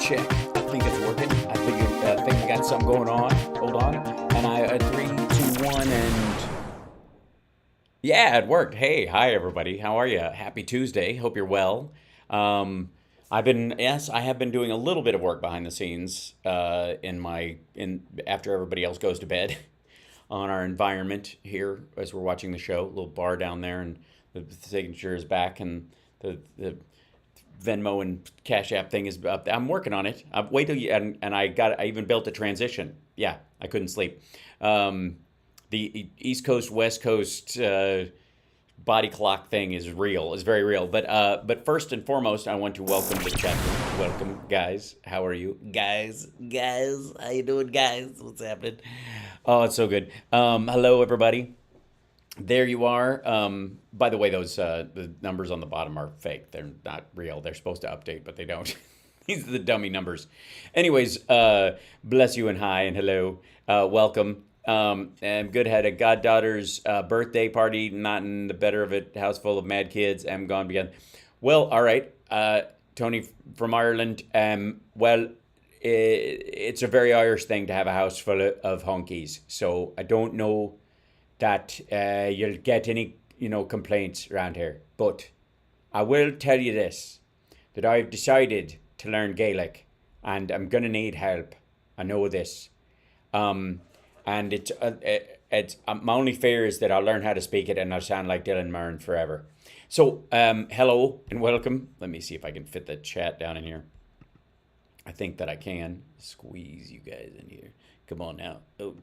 check. I think it's working. I think I got something going on. Hold on. And I 3, 2, 1, and yeah, it worked. Hey, hi everybody. How are you? Happy Tuesday. Hope you're well. I have been doing a little bit of work behind the scenes in after everybody else goes to bed on our environment here as we're watching the show. A little bar down there, and the signature is back, and the Venmo and Cash App thing is up. I'm working on it. Wait till you and I even built a transition. Yeah, I couldn't sleep. The East Coast West Coast body clock thing is real. Is very real. But first and foremost, I want to welcome the chat room. Welcome, guys. How are you, guys? How you doing, guys? What's happening? Oh, it's so good. Hello, everybody. There you are. By the way, those the numbers on the bottom are fake. They're not real. They're supposed to update, but they don't. These are the dummy numbers. Anyways, bless you and hi and hello. Welcome. And good had a goddaughter's birthday party, not in the better of it, house full of mad kids. I'm gone again. Well, all right. Tony from Ireland. It's a very Irish thing to have a house full of honkies. So I don't know that you'll get any, complaints around here. But I will tell you this, that I've decided to learn Gaelic, and I'm going to need help. I know this. And it's my only fear is that I'll learn how to speak it and I'll sound like Dylan Murn forever. So, hello and welcome. Let me see if I can fit the chat down in here. I think that I can. Squeeze you guys in here. Come on now. Oh,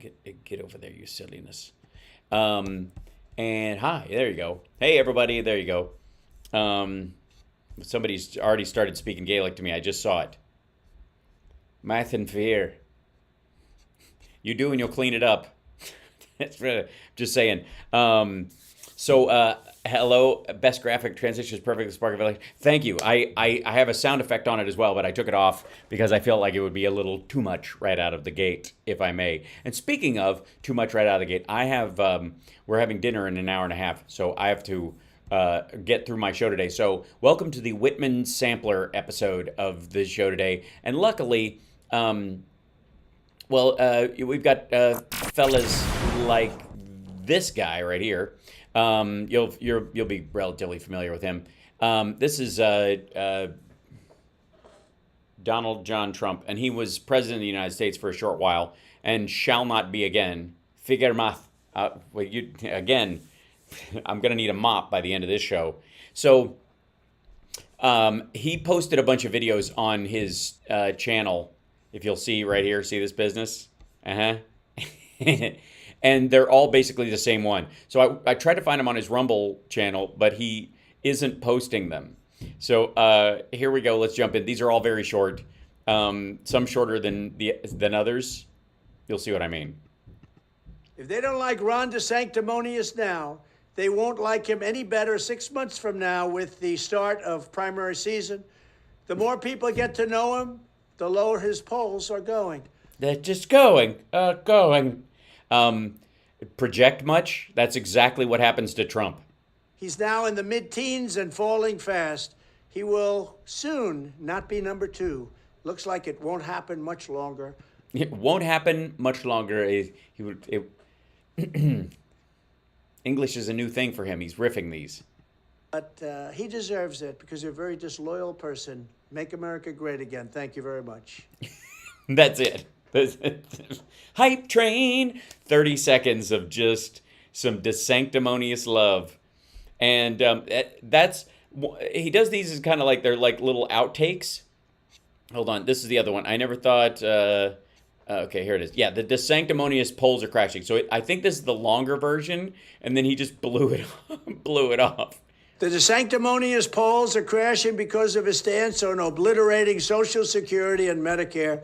get over there, you silliness. And hi, there you go. Hey, everybody, there you go. Somebody's already started speaking Gaelic to me. I just saw it. Math and fear. You do and you'll clean it up. That's really, just saying. Hello, best graphic transition is perfect. Spark of Valley. Thank you. I have a sound effect on it as well, but I took it off because I felt like it would be a little too much right out of the gate, if I may. And speaking of too much right out of the gate, we're having dinner in an hour and a half, so I have to get through my show today. So welcome to the Whitman Sampler episode of the show today. And luckily, we've got fellas like this guy right here. You'll be relatively familiar with him. This is Donald John Trump, and he was president of the United States for a short while, and shall not be again. Figure math. Again, I'm gonna need a mop by the end of this show. So, he posted a bunch of videos on his channel. If you'll see right here, see this business? And they're all basically the same one. So I tried to find him on his Rumble channel, but he isn't posting them. So here we go. Let's jump in. These are all very short. Some shorter than others. You'll see what I mean. If they don't like Ron DeSanctimonious now, they won't like him any better 6 months from now with the start of primary season. The more people get to know him, the lower his polls are going. They're just going. Project much? That's exactly what happens to Trump. He's now in the mid-teens and falling fast. He will soon not be number 2. Looks like it won't happen much longer. It won't happen much longer. English is a new thing for him. He's riffing these. But he deserves it because you're a very disloyal person. Make America great again. Thank you very much. That's it. Hype train. 30 seconds of just some DeSanctimonious love. And he does these as kind of like they're like little outtakes. Hold on. This is the other one. I never thought. Okay, here it is. Yeah, the DeSanctimonious polls are crashing. So I think this is the longer version. And then he just blew it off. The DeSanctimonious polls are crashing because of his stance on obliterating Social Security and Medicare.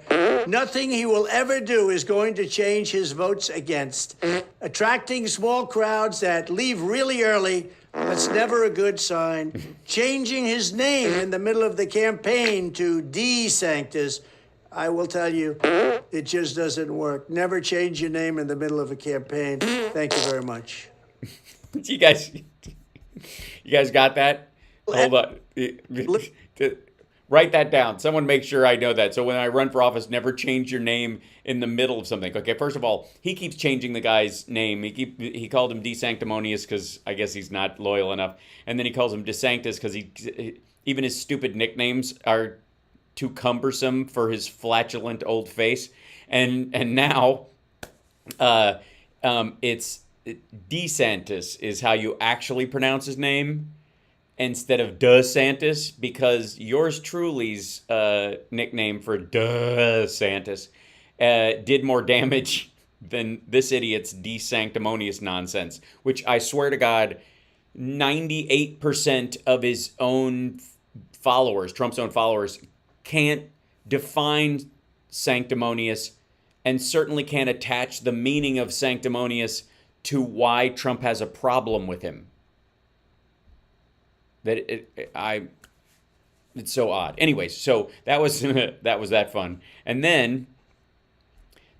Nothing he will ever do is going to change his votes against. Attracting small crowds that leave really early, that's never a good sign. Changing his name in the middle of the campaign to DeSanctis, I will tell you, it just doesn't work. Never change your name in the middle of a campaign. Thank you very much. You guys got that? Hold on. Write that down. Someone make sure I know that. So when I run for office, never change your name in the middle of something. Okay, first of all, he keeps changing the guy's name. He called him DeSanctimonious because I guess he's not loyal enough. And then he calls him DeSantis because even his stupid nicknames are too cumbersome for his flatulent old face. And now it's DeSantis is how you actually pronounce his name, instead of DeSantis, because yours truly's nickname for DeSantis did more damage than this idiot's desanctimonious nonsense, which I swear to God, 98% of his own followers, Trump's own followers, can't define sanctimonious and certainly can't attach the meaning of sanctimonious to why Trump has a problem with him. It's so odd. Anyways, so that was that fun. And then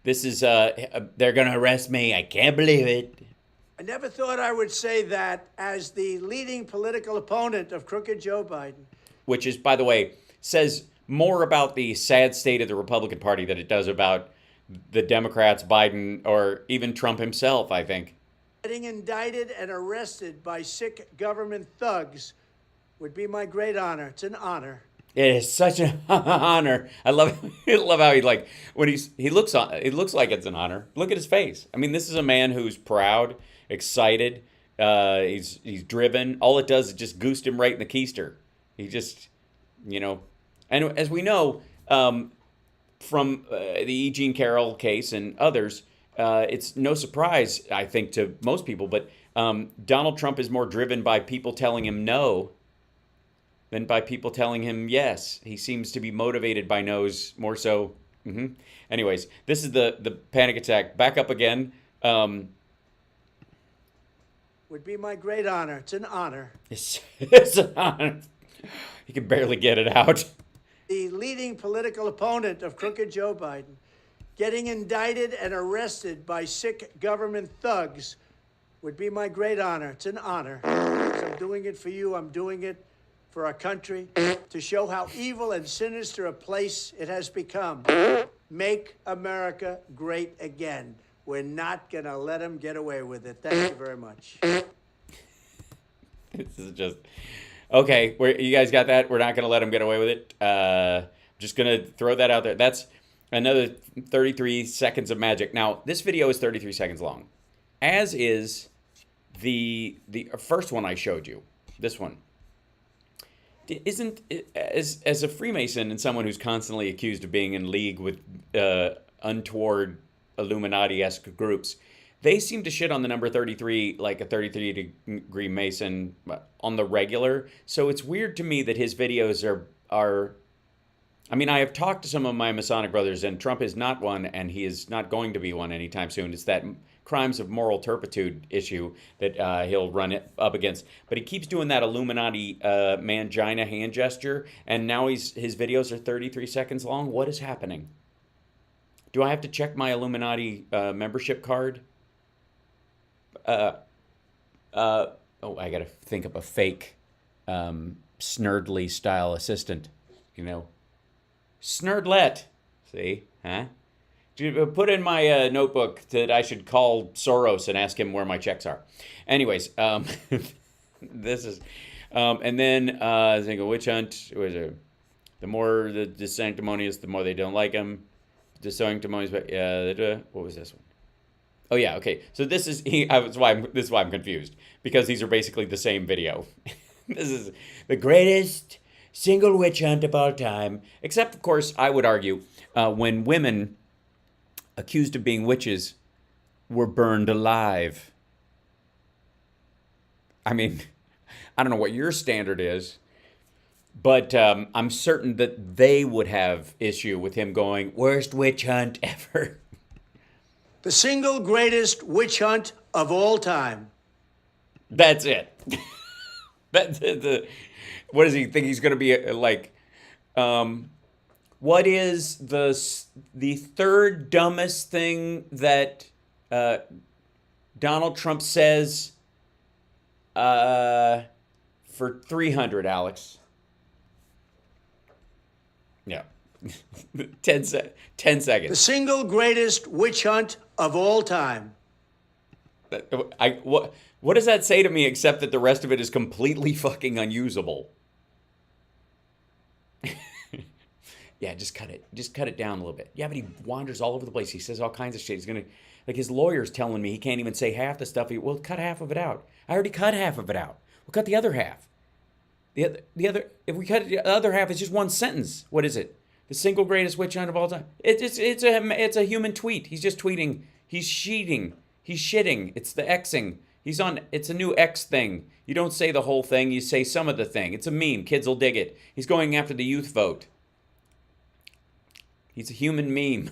this is they're gonna arrest me. I can't believe it. I never thought I would say that as the leading political opponent of crooked Joe Biden. Which is, by the way, says more about the sad state of the Republican Party than it does about the Democrats, Biden, or even Trump himself, I think. Getting indicted and arrested by sick government thugs would be my great honor. It's an honor. It is such an honor. I love how he when he looks like it's an honor. Look at his face. I mean, this is a man who's proud, excited. He's driven. All it does is just goose him right in the keister. He just, and as we know from the E. Jean Carroll case and others, it's no surprise, I think, to most people, but Donald Trump is more driven by people telling him no than by people telling him yes. He seems to be motivated by no's more so. Anyways, this is the panic attack. Back up again. Would be my great honor. It's an honor. It's an honor. He can barely get it out. The leading political opponent of crooked Joe Biden, getting indicted and arrested by sick government thugs would be my great honor. It's an honor. I'm doing it for you. I'm doing it for our country to show how evil and sinister a place it has become. Make America great again. We're not going to let them get away with it. Thank you very much. This is just... Okay, you guys got that? We're not going to let them get away with it. Just going to throw that out there. That's another 33 seconds of magic. Now, this video is 33 seconds long, as is the first one I showed you. This one. Isn't, as a Freemason and someone who's constantly accused of being in league with untoward Illuminati-esque groups, they seem to shit on the number 33 like a 33-degree Mason on the regular. So it's weird to me that his videos are... I mean, I have talked to some of my Masonic brothers, and Trump is not one, and he is not going to be one anytime soon. It's that crimes of moral turpitude issue that he'll run it up against. But he keeps doing that Illuminati mangina hand gesture, and now his videos are 33 seconds long. What is happening? Do I have to check my Illuminati membership card? I gotta think of a fake Snurdly style assistant, Snurdlet. See? Huh? Put in my notebook that I should call Soros and ask him where my checks are. Anyways, this is... and then I think a witch hunt. The more the sanctimonious, the more they don't like him. The sanctimonious... what was this one? Oh, yeah, okay. So this is... this is why I'm confused. Because these are basically the same video. This is the greatest... single witch hunt of all time. Except, of course, I would argue, when women accused of being witches were burned alive. I mean, I don't know what your standard is, but I'm certain that they would have issue with him going, worst witch hunt ever. The single greatest witch hunt of all time. That's it. That's it. What does he think he's going to be like? What is the third dumbest thing that Donald Trump says for 300, Alex? Yeah. 10 The seconds. single greatest witch hunt of all time. What does that say to me except that the rest of it is completely fucking unusable? Yeah, just cut it. Just cut it down a little bit. Yeah, but he wanders all over the place. He says all kinds of shit. He's gonna, like, his lawyer's telling me he can't even say half the stuff. Well, cut half of it out. I already cut half of it out. We'll cut the other half. The other, if we cut it, the other half, it's just one sentence. What is it? The single greatest witch hunt of all time. It's a human tweet. He's just tweeting. He's sheeting. He's shitting. It's the Xing. It's a new X thing. You don't say the whole thing. You say some of the thing. It's a meme. Kids will dig it. He's going after the youth vote. He's a human meme.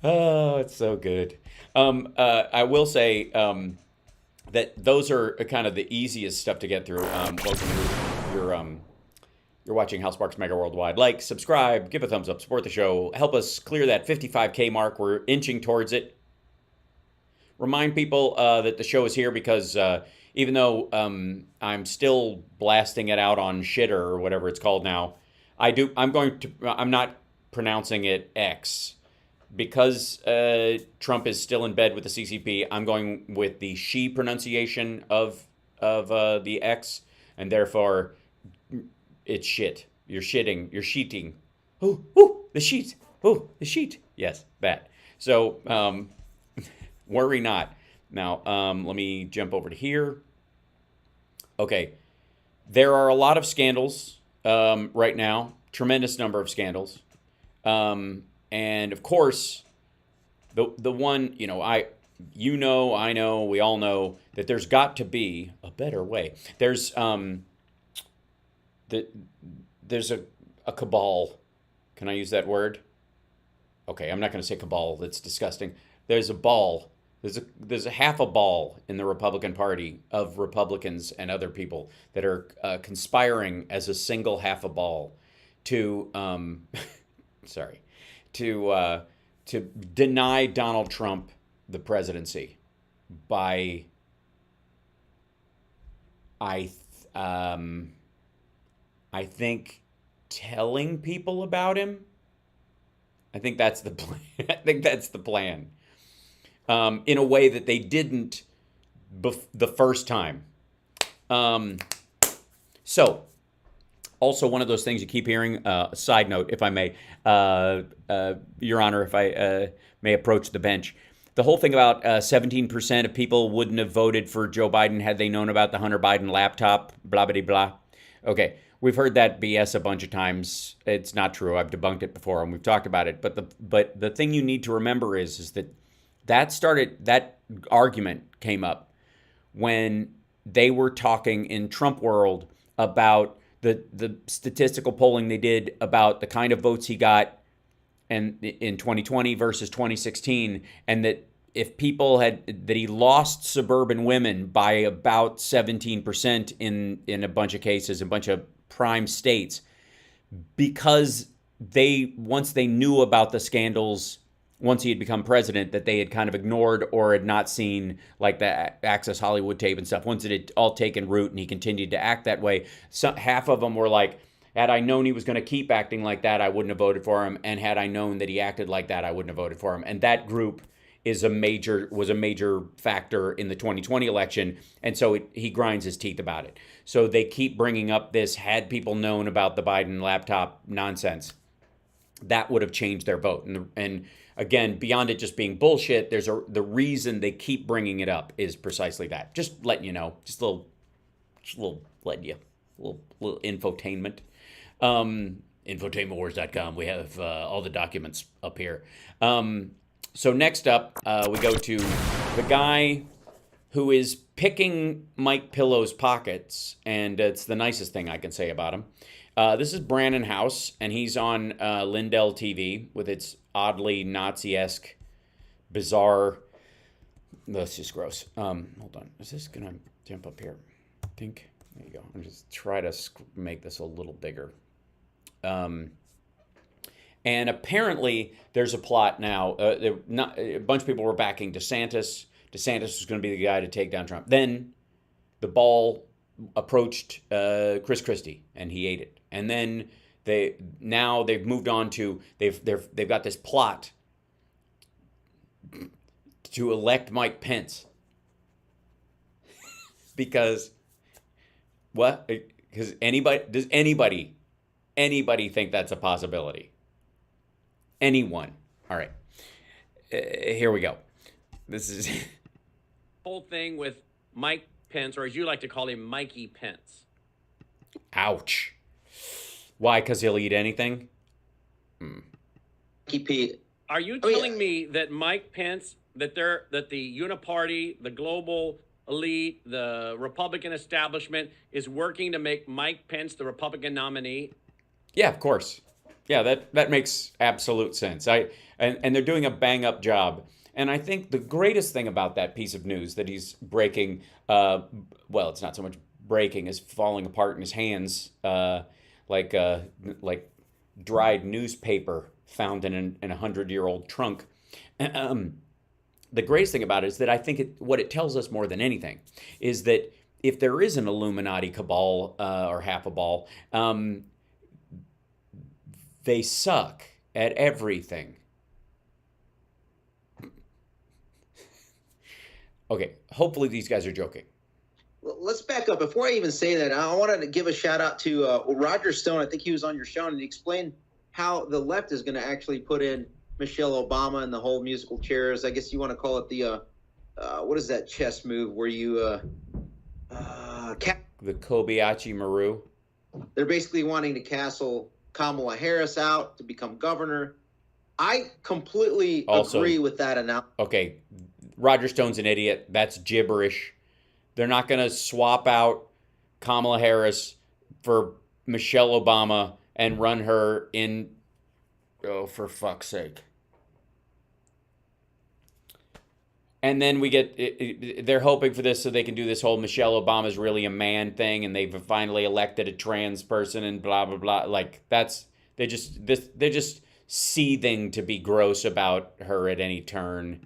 Oh, it's so good. I will say that those are kind of the easiest stuff to get through. You're watching House Sparks Mega Worldwide. Like, subscribe, give a thumbs up, support the show, help us clear that 55K mark. We're inching towards it. Remind people that the show is here because even though I'm still blasting it out on Shitter or whatever it's called now, I'm not pronouncing it X. Because Trump is still in bed with the CCP, I'm going with the she pronunciation of the X, and therefore it's shit. You're shitting. You're sheeting. Oh, the sheet. Oh, the sheet. Yes, that. So worry not. Now, let me jump over to here. Okay. There are a lot of scandals right now. Tremendous number of scandals. And of course, the one, I know, we all know that there's got to be a better way. There's there's a cabal. Can I use that word? Okay, I'm not going to say cabal. That's disgusting. There's a ball. There's a half a ball in the Republican Party of Republicans and other people that are conspiring as a single half a ball to to deny Donald Trump the presidency by I think telling people about him. I think that's the plan. I think that's the plan. In a way that they didn't the first time. So, also one of those things you keep hearing, a side note, if I may, Your Honor, if I may approach the bench. The whole thing about 17% of people wouldn't have voted for Joe Biden had they known about the Hunter Biden laptop, blah, blah, blah. Okay, we've heard that BS a bunch of times. It's not true. I've debunked it before and we've talked about it. But the thing you need to remember is that argument came up when they were talking in Trump world about the statistical polling they did about the kind of votes he got and in 2020 versus 2016, and that if people that he lost suburban women by about 17% in a bunch of cases, a bunch of prime states, because once they knew about the scandals, once he had become president, that they had kind of ignored or had not seen, like the Access Hollywood tape and stuff. Once it had all taken root and he continued to act that way, half of them were like, had I known he was going to keep acting like that, I wouldn't have voted for him. And had I known that he acted like that, I wouldn't have voted for him. And that group was a major factor in the 2020 election. And so he grinds his teeth about it. So they keep bringing up this, had people known about the Biden laptop nonsense, that would have changed their vote. And again, beyond it just being bullshit, the reason they keep bringing it up is precisely that. Just letting you know, just a little infotainment. Infotainmentwars.com. We have all the documents up here. So next up, we go to the guy who is picking Mike Pillow's pockets, and it's the nicest thing I can say about him. This is Brannon House, and he's on Lindell TV with its oddly Nazi-esque, bizarre. That's just gross. Hold on. Is this going to jump up here? I think. There you go. I'm just try to make this a little bigger. And apparently there's a plot now. A bunch of people were backing DeSantis. DeSantis was going to be the guy to take down Trump. Then the ball approached Chris Christie, and he ate it. And then they've moved on to they've got this plot to elect Mike Pence because what? Because does anybody think that's a possibility? Anyone? All right, here we go. This is whole thing with Mike Pence, or as you like to call him, Mikey Pence. Ouch. Why? Because he'll eat anything? Are you telling me that Mike Pence, that the Uniparty, the global elite, the Republican establishment is working to make Mike Pence the Republican nominee? Yeah, of course. Yeah, that makes absolute sense. And they're doing a bang up job. And I think the greatest thing about that piece of news that he's breaking, well, it's not so much breaking as falling apart in his hands, like dried newspaper found in a 100-year-old trunk. The greatest thing about it is that I think what it tells us more than anything is that if there is an Illuminati cabal or half a ball, they suck at everything. Okay, hopefully these guys are joking. Well, let's back up. Before I even say that, I wanted to give a shout out to Roger Stone. I think he was on your show, and he explained how the left is going to actually put in Michelle Obama and the whole musical chairs. I guess you want to call it the, what is that chess move where you, the Kobayashi Maru. They're basically wanting to castle Kamala Harris out to become governor. I completely agree with that announcement. Okay, Roger Stone's an idiot. That's gibberish. They're not going to swap out Kamala Harris for Michelle Obama and run her in, oh, for fuck's sake. And then we get, they're hoping for this so they can do this whole Michelle Obama's really a man thing, and they've finally elected a trans person and blah, blah, blah. Like, they're just seething to be gross about her at any turn.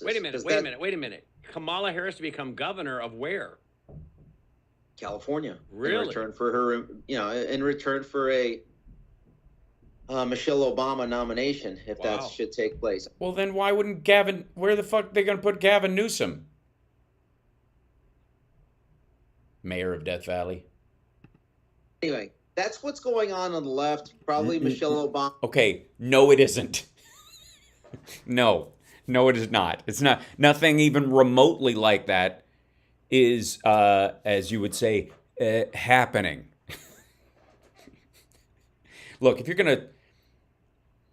Wait a minute. Kamala Harris to become governor of where? California. Really? In return for her, in return for a Michelle Obama nomination, if that should take place. Well, then why wouldn't Gavin, where the fuck are they going to put Gavin Newsom? Mayor of Death Valley. Anyway, that's what's going on the left. Probably Michelle Obama. Okay, no, it isn't. No, it is not. It's not. Nothing even remotely like that is, as you would say, happening. Look, if you're going to...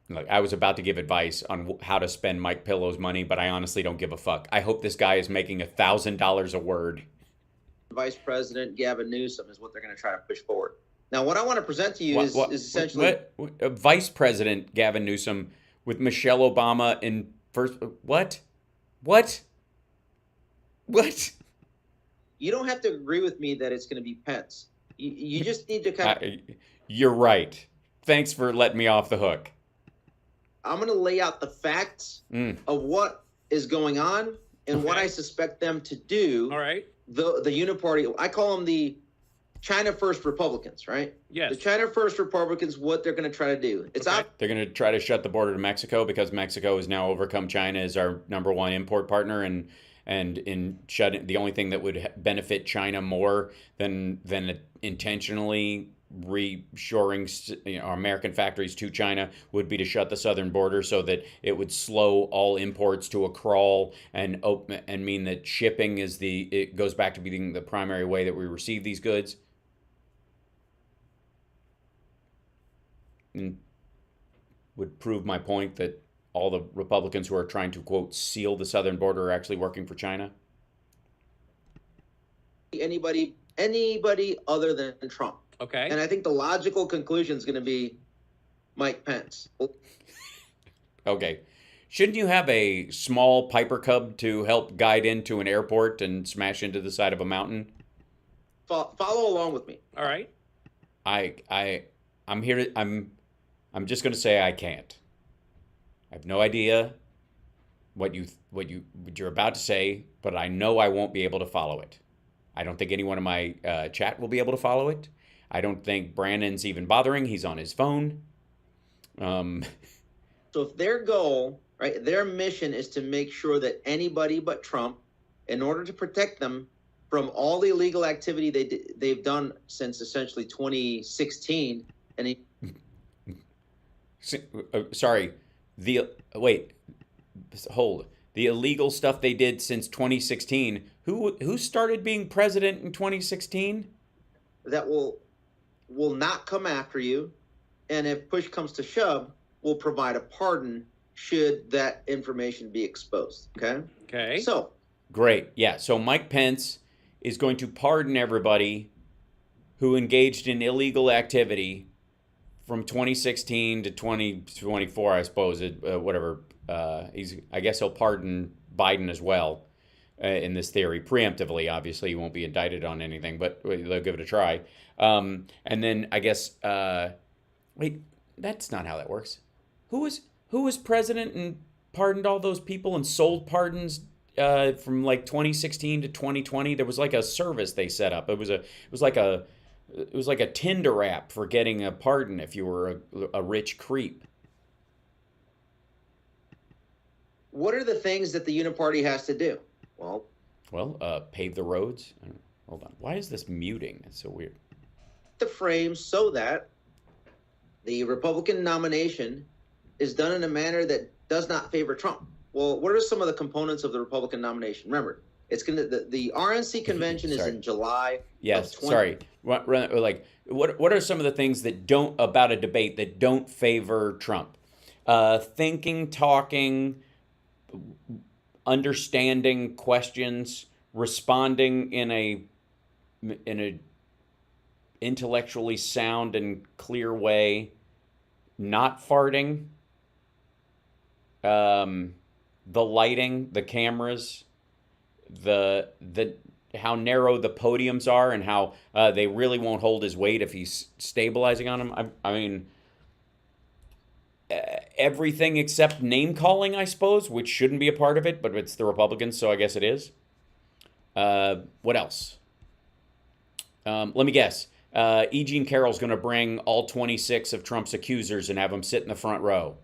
Look, I was about to give advice on how to spend Mike Pillow's money, but I honestly don't give a fuck. I hope this guy is making $1,000 a word. Vice President Gavin Newsom is what they're going to try to push forward. Now, what I want to present to you is essentially... Vice President Gavin Newsom with Michelle Obama in first... What? You don't have to agree with me that it's going to be Pence. You just need to kind of... You're right. Thanks for letting me off the hook. I'm going to lay out the facts of what is going on and what I suspect them to do. All right. The Uniparty, I call them the China First Republicans, right? Yes. The China First Republicans, what they're going to try to do. They're going to try to shut the border to Mexico because Mexico has now overcome China as our number one import partner, and in shutting, the only thing that would benefit China more than intentionally reshoring American factories to China would be to shut the southern border so that it would slow all imports to a crawl and mean that shipping it goes back to being the primary way that we receive these goods. And would prove my point that all the Republicans who are trying to, quote, seal the southern border are actually working for China. Anybody other than Trump. Okay. And I think the logical conclusion is going to be Mike Pence. Okay. Shouldn't you have a small Piper Cub to help guide into an airport and smash into the side of a mountain? Follow along with me. All right. I'm here to, I'm just going to say I can't. I have no idea what you're about to say, but I know I won't be able to follow it. I don't think anyone in my chat will be able to follow it. I don't think Brandon's even bothering. He's on his phone. So if their goal, right, their mission is to make sure that anybody but Trump, in order to protect them from all the illegal activity they've done since essentially 2016, and sorry, hold. The illegal stuff they did since 2016. Who started being president in 2016? that will not come after you, and if push comes to shove, will provide a pardon should that information be exposed. Okay. Okay. So Great. Yeah. So Mike Pence is going to pardon everybody who engaged in illegal activity from 2016 to 2024, I suppose. Whatever. I guess he'll pardon Biden as well in this theory, preemptively. Obviously, he won't be indicted on anything, but they'll give it a try. And then I guess wait, that's not how that works. Who was president and pardoned all those people and sold pardons from like 2016 to 2020? There was like a service they set up. It was like a Tinder app for getting a pardon if you were a rich creep. what are the things that the Uniparty has to do? Well, Pave the roads. Hold on. Why is this muting? It's so weird. the frame so that the Republican nomination is done in a manner that does not favor Trump. Well, what are some of the components of the Republican nomination? Remember, it's going to the RNC convention is in July. Yes, sorry. Like, what are some of the things that don't about a debate that don't favor Trump? Thinking, talking, understanding questions, responding in a intellectually sound and clear way, not farting, the lighting, the cameras, the how narrow the podiums are, and how they really won't hold his weight if he's stabilizing on them. I mean, everything except name calling, I suppose, which shouldn't be a part of it, but it's the Republicans, so I guess it is. What else? Let me guess. E. Jean Carroll's going to bring all 26 of Trump's accusers and have them sit in the front row.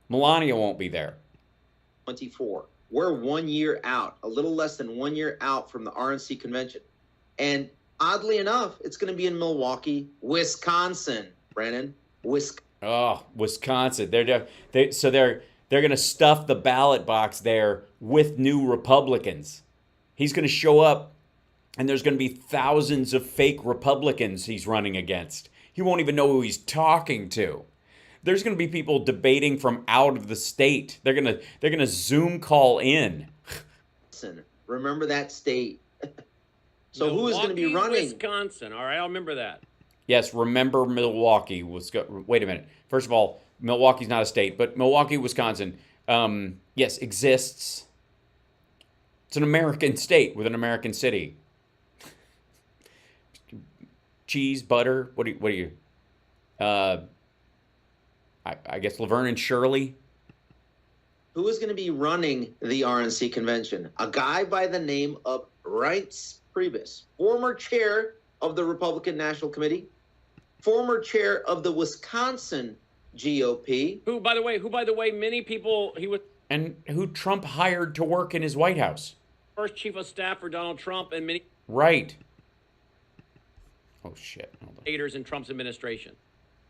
Melania won't be there. 24. We're 1 year out, a little less than 1 year out from the RNC convention. And oddly enough, it's going to be in Milwaukee, Wisconsin, Brandon. Oh, Wisconsin. They're going to stuff the ballot box there with new Republicans. He's going to show up, and there's going to be thousands of fake Republicans he's running against. He won't even know who he's talking to. There's going to be people debating from out of the state. They're going to Zoom call in. Remember that state. So who is going to be running? Wisconsin. All right, I'll remember that. Yes, remember Milwaukee. Wait a minute. First of all, Milwaukee's not a state, but Milwaukee, Wisconsin, yes, exists. It's an American state with an American city. Cheese, butter. What do you? I guess Laverne and Shirley. Who is going to be running the RNC convention? A guy by the name of Reince Priebus, former chair of the Republican National Committee, former chair of the Wisconsin GOP. Who, by the way, many people and who Trump hired to work in his White House. First chief of staff for Donald Trump, and many right. Oh shit! Hold on. haters in Trump's administration.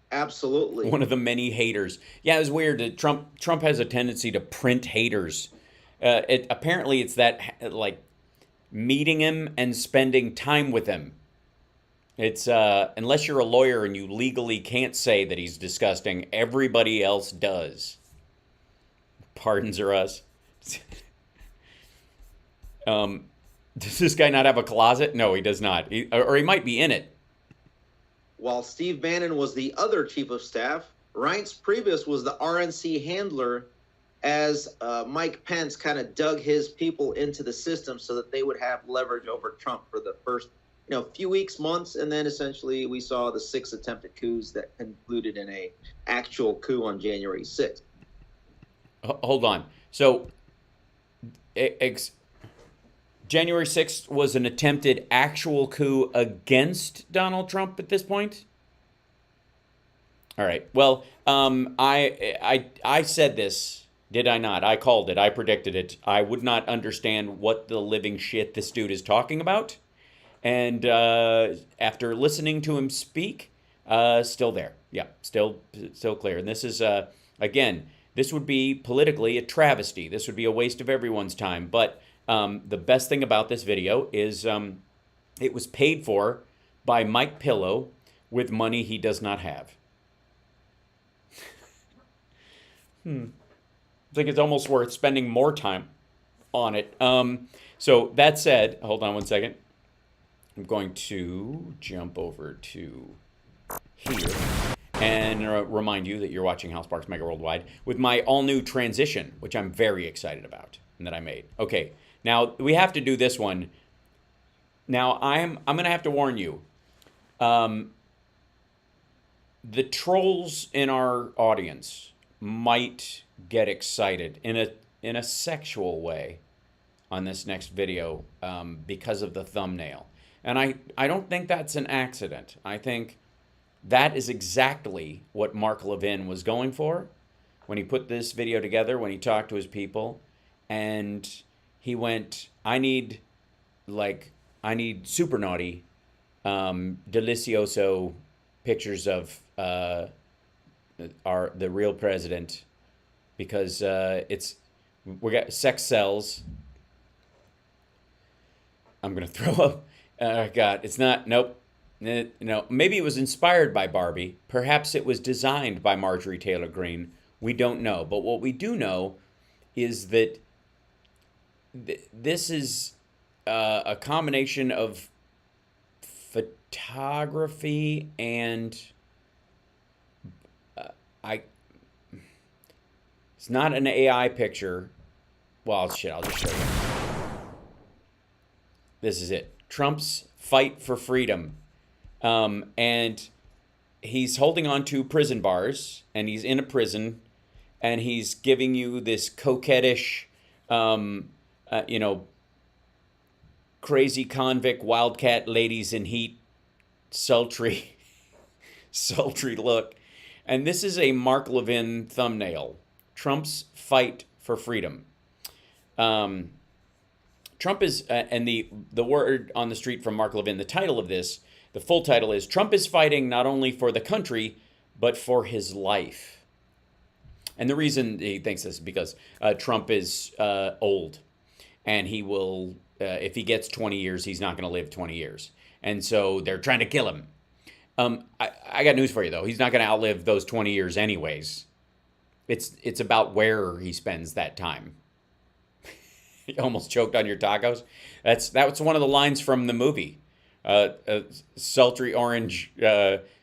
Absolutely. One of the many haters. Yeah, it was weird that Trump has a tendency to print haters. Apparently it's that, like, meeting him and spending time with him. It's unless you're a lawyer and you legally can't say that he's disgusting, everybody else does. Pardons are us. Does this guy not have a closet? No, he does not. Or he might be in it. While Steve Bannon was the other chief of staff, Reince Priebus was the RNC handler as Mike Pence kind of dug his people into the system so that they would have leverage over Trump for the first few weeks, months, and then essentially we saw the 6 attempted coups that concluded in a actual coup on January 6th. Hold on. So January 6th was an attempted actual coup against Donald Trump at this point? All right. Well, I said this, did I not? I called it. I predicted it. I would not understand what the living shit this dude is talking about. And after listening to him speak, still there. Yeah, still clear. And this is, again, this would be politically a travesty. This would be a waste of everyone's time. But the best thing about this video is it was paid for by Mike Pillow with money he does not have. I think it's almost worth spending more time on it. So that said, hold on one second. I'm going to jump over to here and remind you that you're watching Hal Sparks Mega Worldwide with my all-new transition, which I'm very excited about and that I made. Okay, now we have to do this one. Now I'm going to have to warn you. The trolls in our audience might get excited in a sexual way on this next video because of the thumbnail. And I don't think that's an accident. I think that is exactly what Mark Levin was going for when he put this video together, when he talked to his people. And he went, I need super naughty, delicioso pictures of the real president, because we got sex sells. I'm gonna throw up. God, it's not. Nope. No. Maybe it was inspired by Barbie. Perhaps it was designed by Marjorie Taylor Greene. We don't know. But what we do know is that this is a combination of photography and it's not an AI picture. Well, shit, I'll just show you. This is it. Trump's fight for freedom. And he's holding on to prison bars, and he's in a prison, and he's giving you this coquettish, crazy convict, wildcat ladies in heat, sultry look. And this is a Mark Levin thumbnail. Trump's fight for freedom. Trump is, and the word on the street from Mark Levin, the title of this, the full title is, Trump is fighting not only for the country, but for his life. And the reason he thinks this is because Trump is old. And he will, if he gets 20 years, he's not going to live 20 years. And so they're trying to kill him. I got news for you, though. He's not going to outlive those 20 years anyways. It's about where he spends that time. You almost choked on your tacos. That was one of the lines from the movie. Sultry orange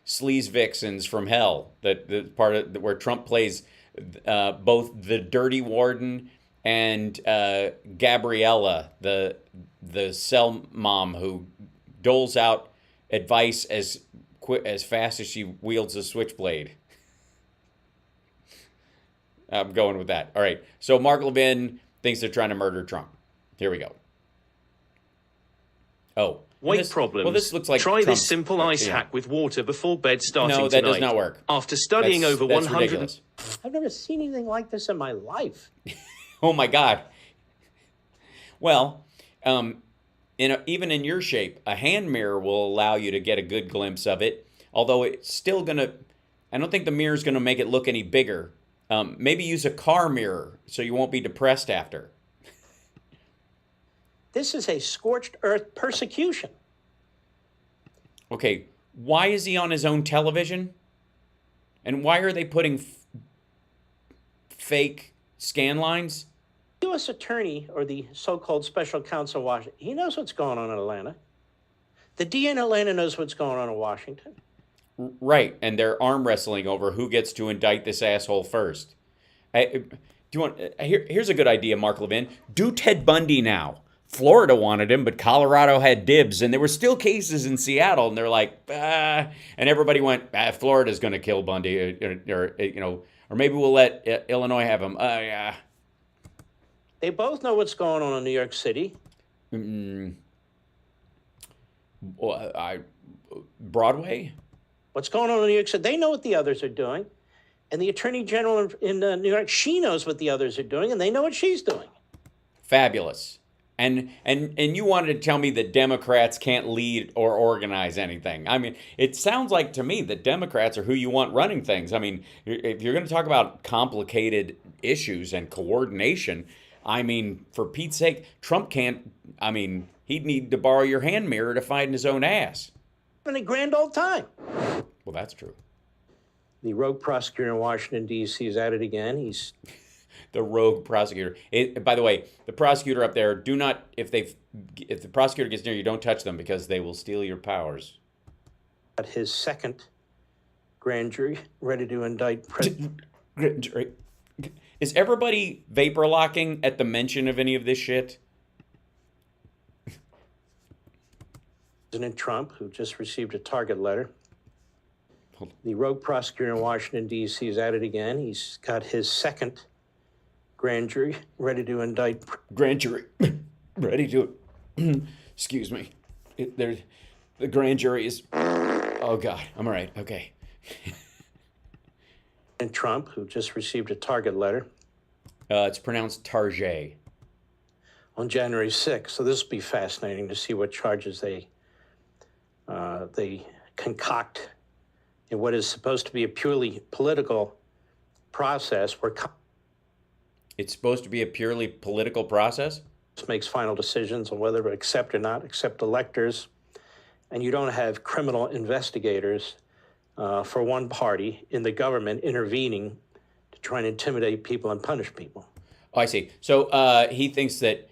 sleaze vixens from hell. The part of where Trump plays both the dirty warden and Gabriella, the cell mom who doles out advice as fast as she wields a switchblade. I'm going with that. All right. So Mark Levin thinks they're trying to murder Trump. Here we go. Oh. Weight problems. Well, this looks like Try Trump's, this simple ice hack with water before bed starting No, that tonight. does not work. After studying That's over 100... ridiculous. I've never seen anything like this in my life. Oh, my God. Well, even in your shape, a hand mirror will allow you to get a good glimpse of it, although it's still going to... I don't think the mirror is going to make it look any bigger. Maybe use a car mirror so you won't be depressed after. This is a scorched earth persecution. Okay, why is he on his own television? And why are they putting fake scan lines? The U.S. attorney, or the so-called special counsel in Washington, he knows what's going on in Atlanta. The DA in Atlanta knows what's going on in Washington. Right, and they're arm wrestling over who gets to indict this asshole first. Here's a good idea, Mark Levin. Do Ted Bundy now. Florida wanted him, but Colorado had dibs, and there were still cases in Seattle, and they're like, and everybody went, Florida's going to kill Bundy, or maybe we'll let Illinois have him. Yeah. They both know what's going on in New York City. Mm, Broadway? What's going on in New York City? They know what the others are doing. And the Attorney General in New York, she knows what the others are doing, and they know what she's doing. Fabulous. And you wanted to tell me that Democrats can't lead or organize anything. I mean, it sounds like to me that Democrats are who you want running things. I mean, if you're going to talk about complicated issues and coordination, I mean, for Pete's sake, Trump can't, I mean, he'd need to borrow your hand mirror to find his own ass. Having a grand old time. Well, that's true. The rogue prosecutor in Washington, D.C. is at it again. He's the rogue prosecutor. By the way, the prosecutor up there, do not, if the prosecutor gets near you, don't touch them because they will steal your powers. At his second grand jury, ready to indict President. Grand jury. Is everybody vapor locking at the mention of any of this shit? President Trump, who just received a target letter. The rogue prosecutor in Washington, D.C. is at it again. He's got his second grand jury ready to indict. Grand jury ready to, excuse me. The grand jury is, oh God, I'm all right, okay. And Trump, who just received a target letter. It's pronounced Target. On January 6th. So this will be fascinating to see what charges they concoct in what is supposed to be a purely political process where it's supposed to be a purely political process? Makes final decisions on whether to accept or not accept electors, and you don't have criminal investigators for one party in the government intervening to try and intimidate people and punish people. Oh, I see. So he thinks that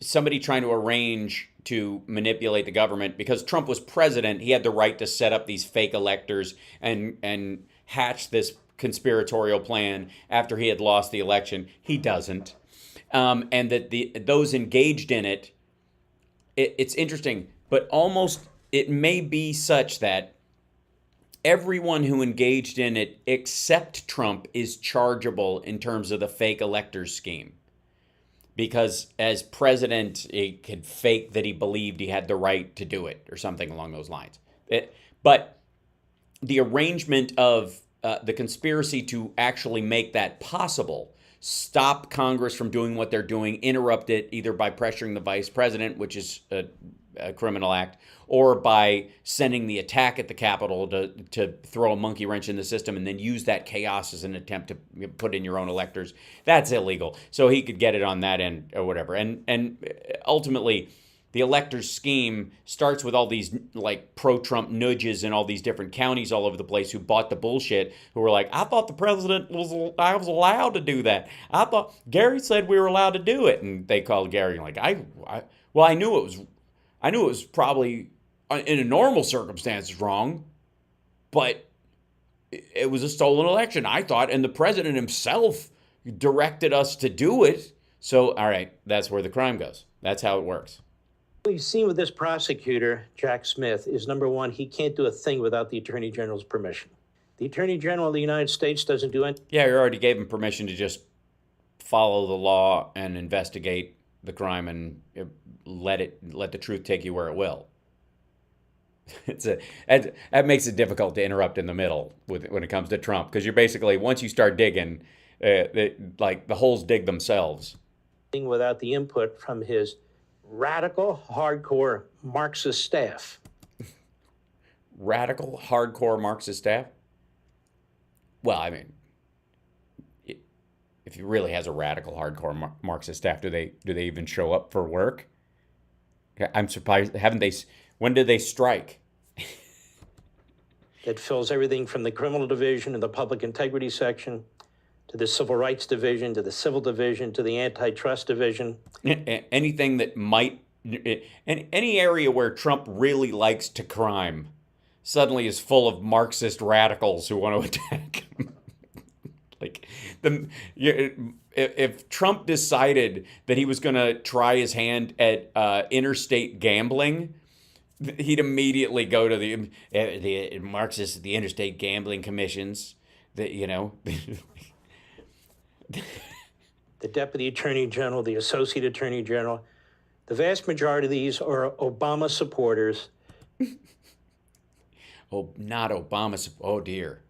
somebody trying to arrange to manipulate the government, because Trump was president, he had the right to set up these fake electors and hatch this conspiratorial plan after he had lost the election. He doesn't. And that those engaged in it's interesting, but almost it may be such that everyone who engaged in it except Trump is chargeable in terms of the fake electors scheme. Because as president, he could fake that he believed he had the right to do it or something along those lines. But the arrangement of the conspiracy to actually make that possible, stop Congress from doing what they're doing, interrupt it either by pressuring the vice president, which is a criminal act, or by sending the attack at the Capitol to throw a monkey wrench in the system and then use that chaos as an attempt to put in your own electors. That's illegal. So he could get it on that end or whatever. And ultimately, the electors scheme starts with all these like pro-Trump nudges in all these different counties all over the place who bought the bullshit, who were like, I thought the president I was allowed to do that. I thought Gary said we were allowed to do it. And they called Gary like, I knew it was probably in a normal circumstances wrong, but it was a stolen election, I thought, and the president himself directed us to do it. So, all right, that's where the crime goes. That's how it works. What we've seen with this prosecutor, Jack Smith, is number one, he can't do a thing without the Attorney General's permission. The Attorney General of the United States doesn't do anything. Yeah, you already gave him permission to just follow the law and investigate the crime and let the truth take you where it will. That makes it difficult to interrupt in the middle when it comes to Trump, because you're basically, once you start digging, the holes dig themselves. Without the input from his radical, hardcore Marxist staff. Radical, hardcore Marxist staff? Well, I mean, if he really has a radical, hardcore Marxist staff, do they even show up for work? I'm surprised. When did they strike? That fills everything from the criminal division and the public integrity section to the civil rights division, to the civil division, to the antitrust division. Anything that might, any area where Trump really likes to crime suddenly is full of Marxist radicals who want to attack him. If Trump decided that he was going to try his hand at interstate gambling, he'd immediately go to the Marxists, the interstate gambling commissions, the Deputy Attorney General, the Associate Attorney General, The vast majority of these are Obama supporters. Oh, not Obama. Oh, dear.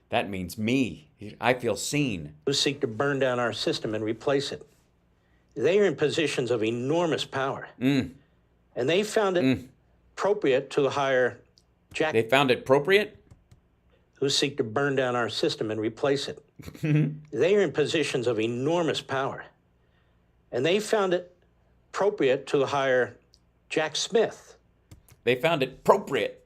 That means me. I feel seen. Who seek to burn down our system and replace it. They are in positions of enormous power. And they found it appropriate to hire Jack. They found it appropriate? Who seek to burn down our system and replace it. They are in positions of enormous power. And they found it appropriate to hire Jack Smith. They found it appropriate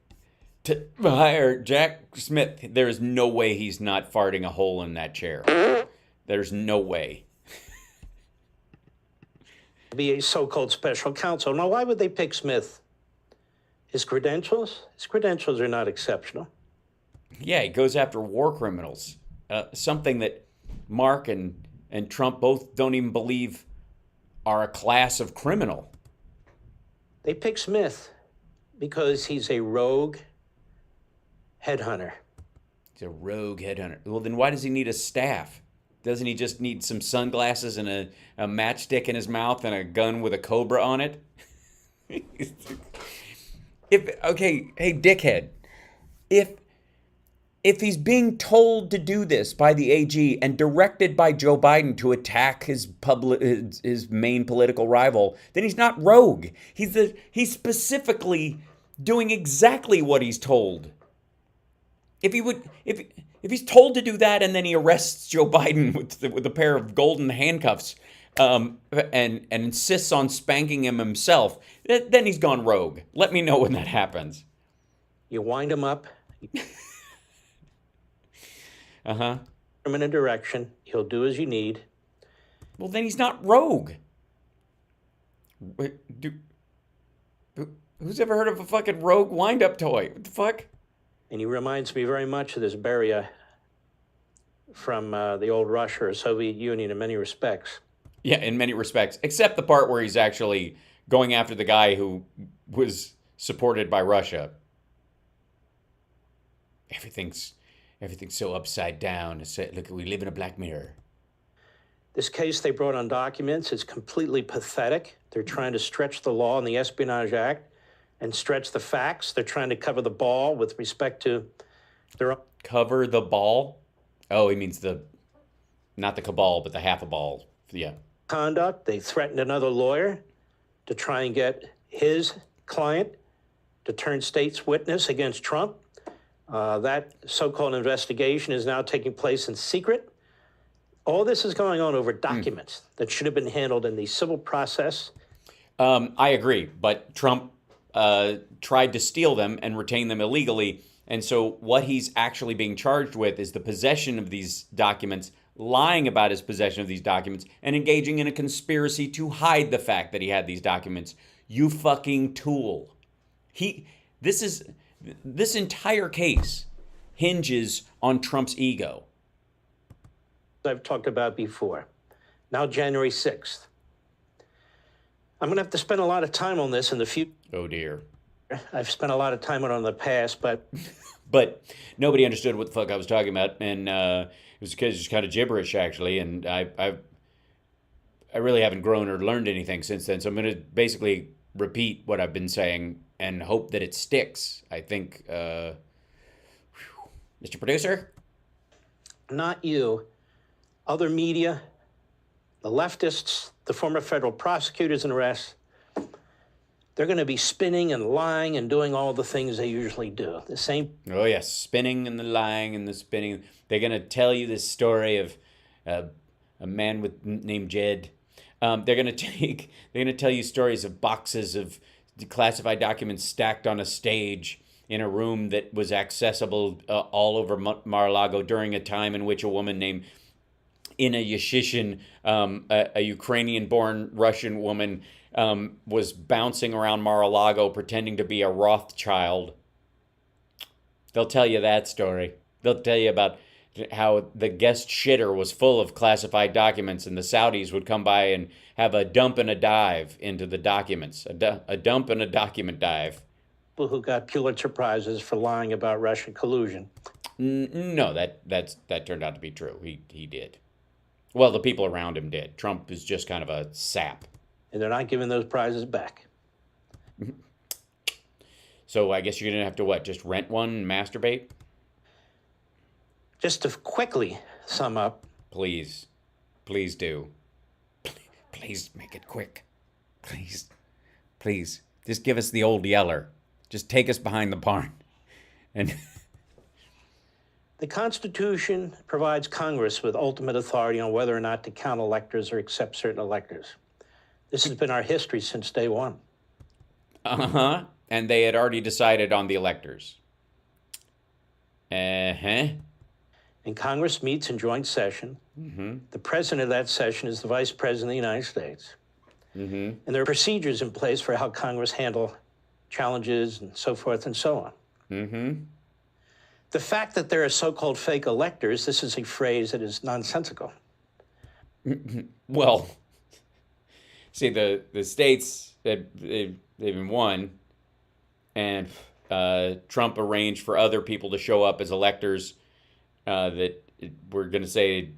to hire Jack Smith. There is no way he's not farting a hole in that chair. There's no way. Be a so-called special counsel. Now, why would they pick Smith? His credentials? His credentials are not exceptional. Yeah, he goes after war criminals. Something that Mark and Trump both don't even believe are a class of criminal. They pick Smith because he's a rogue headhunter. He's a rogue headhunter. Well, then why does he need a staff? Doesn't he just need some sunglasses and a matchstick in his mouth and a gun with a cobra on it? Hey, dickhead. If he's being told to do this by the AG and directed by Joe Biden to attack his main political rival, then he's not rogue. He's specifically doing exactly what he's told. If he's told to do that and then he arrests Joe Biden with a pair of golden handcuffs and insists on spanking him himself, then he's gone rogue. Let me know when that happens. You wind him up. Uh-huh. Him in a direction. He'll do as you need. Well, then he's not rogue. Who's ever heard of a fucking rogue wind-up toy? What the fuck? And he reminds me very much of this Beria from the old Russia or Soviet Union in many respects. Yeah, in many respects. Except the part where he's actually going after the guy who was supported by Russia. Everything's so upside down. Look, we live in a black mirror. This case they brought on documents is completely pathetic. They're trying to stretch the law and the Espionage Act and stretch the facts. They're trying to cover the ball with respect to their own. Cover the ball? Oh, he means not the cabal, but the half a ball. Yeah. Conduct. They threatened another lawyer to try and get his client to turn state's witness against Trump. That so-called investigation is now taking place in secret. All this is going on over documents that should have been handled in the civil process. I agree, but Trump tried to steal them and retain them illegally. And so what he's actually being charged with is the possession of these documents, lying about his possession of these documents, and engaging in a conspiracy to hide the fact that he had these documents. You fucking tool. This entire case hinges on Trump's ego. I've talked about before. Now January 6th. I'm going to have to spend a lot of time on this in the future. Oh, dear. I've spent a lot of time on it in the past, but... But nobody understood what the fuck I was talking about, and it was just kind of gibberish, actually, and I really haven't grown or learned anything since then, so I'm going to basically repeat what I've been saying and hope that it sticks. I think, Mr. Producer? Not you. Other media, the leftists, the former federal prosecutors and arrests, they're going to be spinning and lying and doing all the things they usually do. The same. Oh, yes, spinning and the lying and the spinning. They're going to tell you this story of a man named Jed. They're going to tell you stories of boxes of classified documents stacked on a stage in a room that was accessible all over Mar-a-Lago during a time in which a woman named Inna Yashishin, a Ukrainian-born Russian woman, was bouncing around Mar-a-Lago pretending to be a Rothschild. They'll tell you that story. They'll tell you about how the guest shitter was full of classified documents and the Saudis would come by and have a dump and a dive into the documents. A dump and a document dive. People who got Pulitzer Prizes for lying about Russian collusion. No, that turned out to be true. He did. Well, the people around him did. Trump is just kind of a sap. and they're not giving those prizes back. So I guess you're going to have to what? Just rent one and masturbate? Just to quickly sum up, Please. Please do. Please make it quick. Please. Please. Just give us the old yeller. Just take us behind the barn. And the Constitution provides Congress with ultimate authority on whether or not to count electors or accept certain electors. This has been our history since day one. Uh-huh. And they had already decided on the electors. Uh-huh. And Congress meets in joint session. Mm-hmm. The president of that session is the vice president of the United States. Mm-hmm. And there are procedures in place for how Congress handle challenges and so forth and so on. Mm-hmm. The fact that there are so-called fake electors, this is a phrase that is nonsensical. Well, see, the states, they've been won, and Trump arranged for other people to show up as electors that were going to say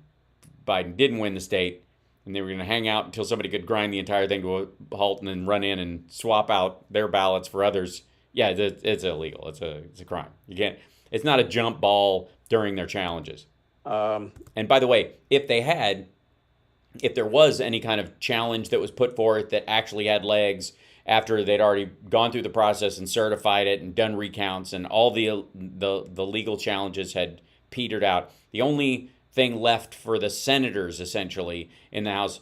Biden didn't win the state, and they were going to hang out until somebody could grind the entire thing to a halt and then run in and swap out their ballots for others. Yeah, it's illegal. It's a crime. You can't. It's not a jump ball during their challenges. And by the way, if there was any kind of challenge that was put forth that actually had legs after they'd already gone through the process and certified it and done recounts and all the legal challenges had petered out, the only thing left for the senators essentially in the House,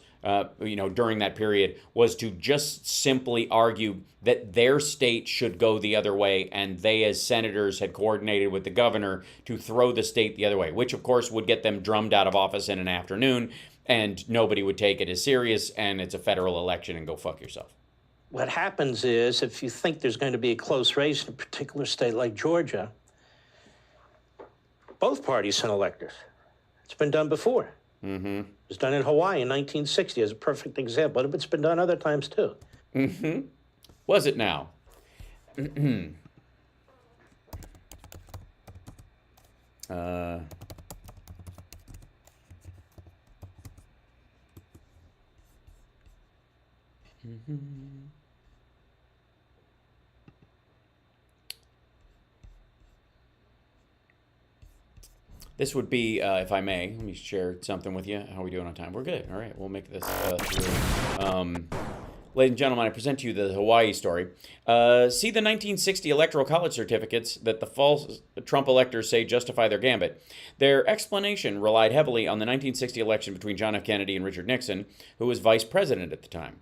during that period was to just simply argue that their state should go the other way, and they as senators had coordinated with the governor to throw the state the other way, which of course would get them drummed out of office in an afternoon, and nobody would take it as serious, and it's a federal election, and go fuck yourself. What happens is, if you think there's going to be a close race in a particular state like Georgia, both parties send electors. It's been done before. Mm-hmm. It was done in Hawaii in 1960 as a perfect example, but it's been done other times too. Mm-hmm. Was it now? This would be, if I may, let me share something with you. How are we doing on time? We're good. All right, we'll make this through. Ladies and gentlemen, I present to you the Hawaii story. See the 1960 Electoral College certificates that the false Trump electors say justify their gambit. Their explanation relied heavily on the 1960 election between John F. Kennedy and Richard Nixon, who was vice president at the time.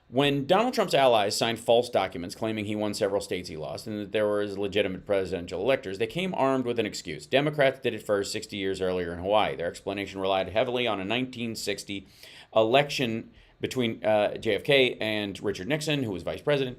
When Donald Trump's allies signed false documents claiming he won several states he lost and that there were legitimate presidential electors, they came armed with an excuse. Democrats did it first 60 years earlier in Hawaii. Their explanation relied heavily on a 1960 election between JFK and Richard Nixon, who was vice president.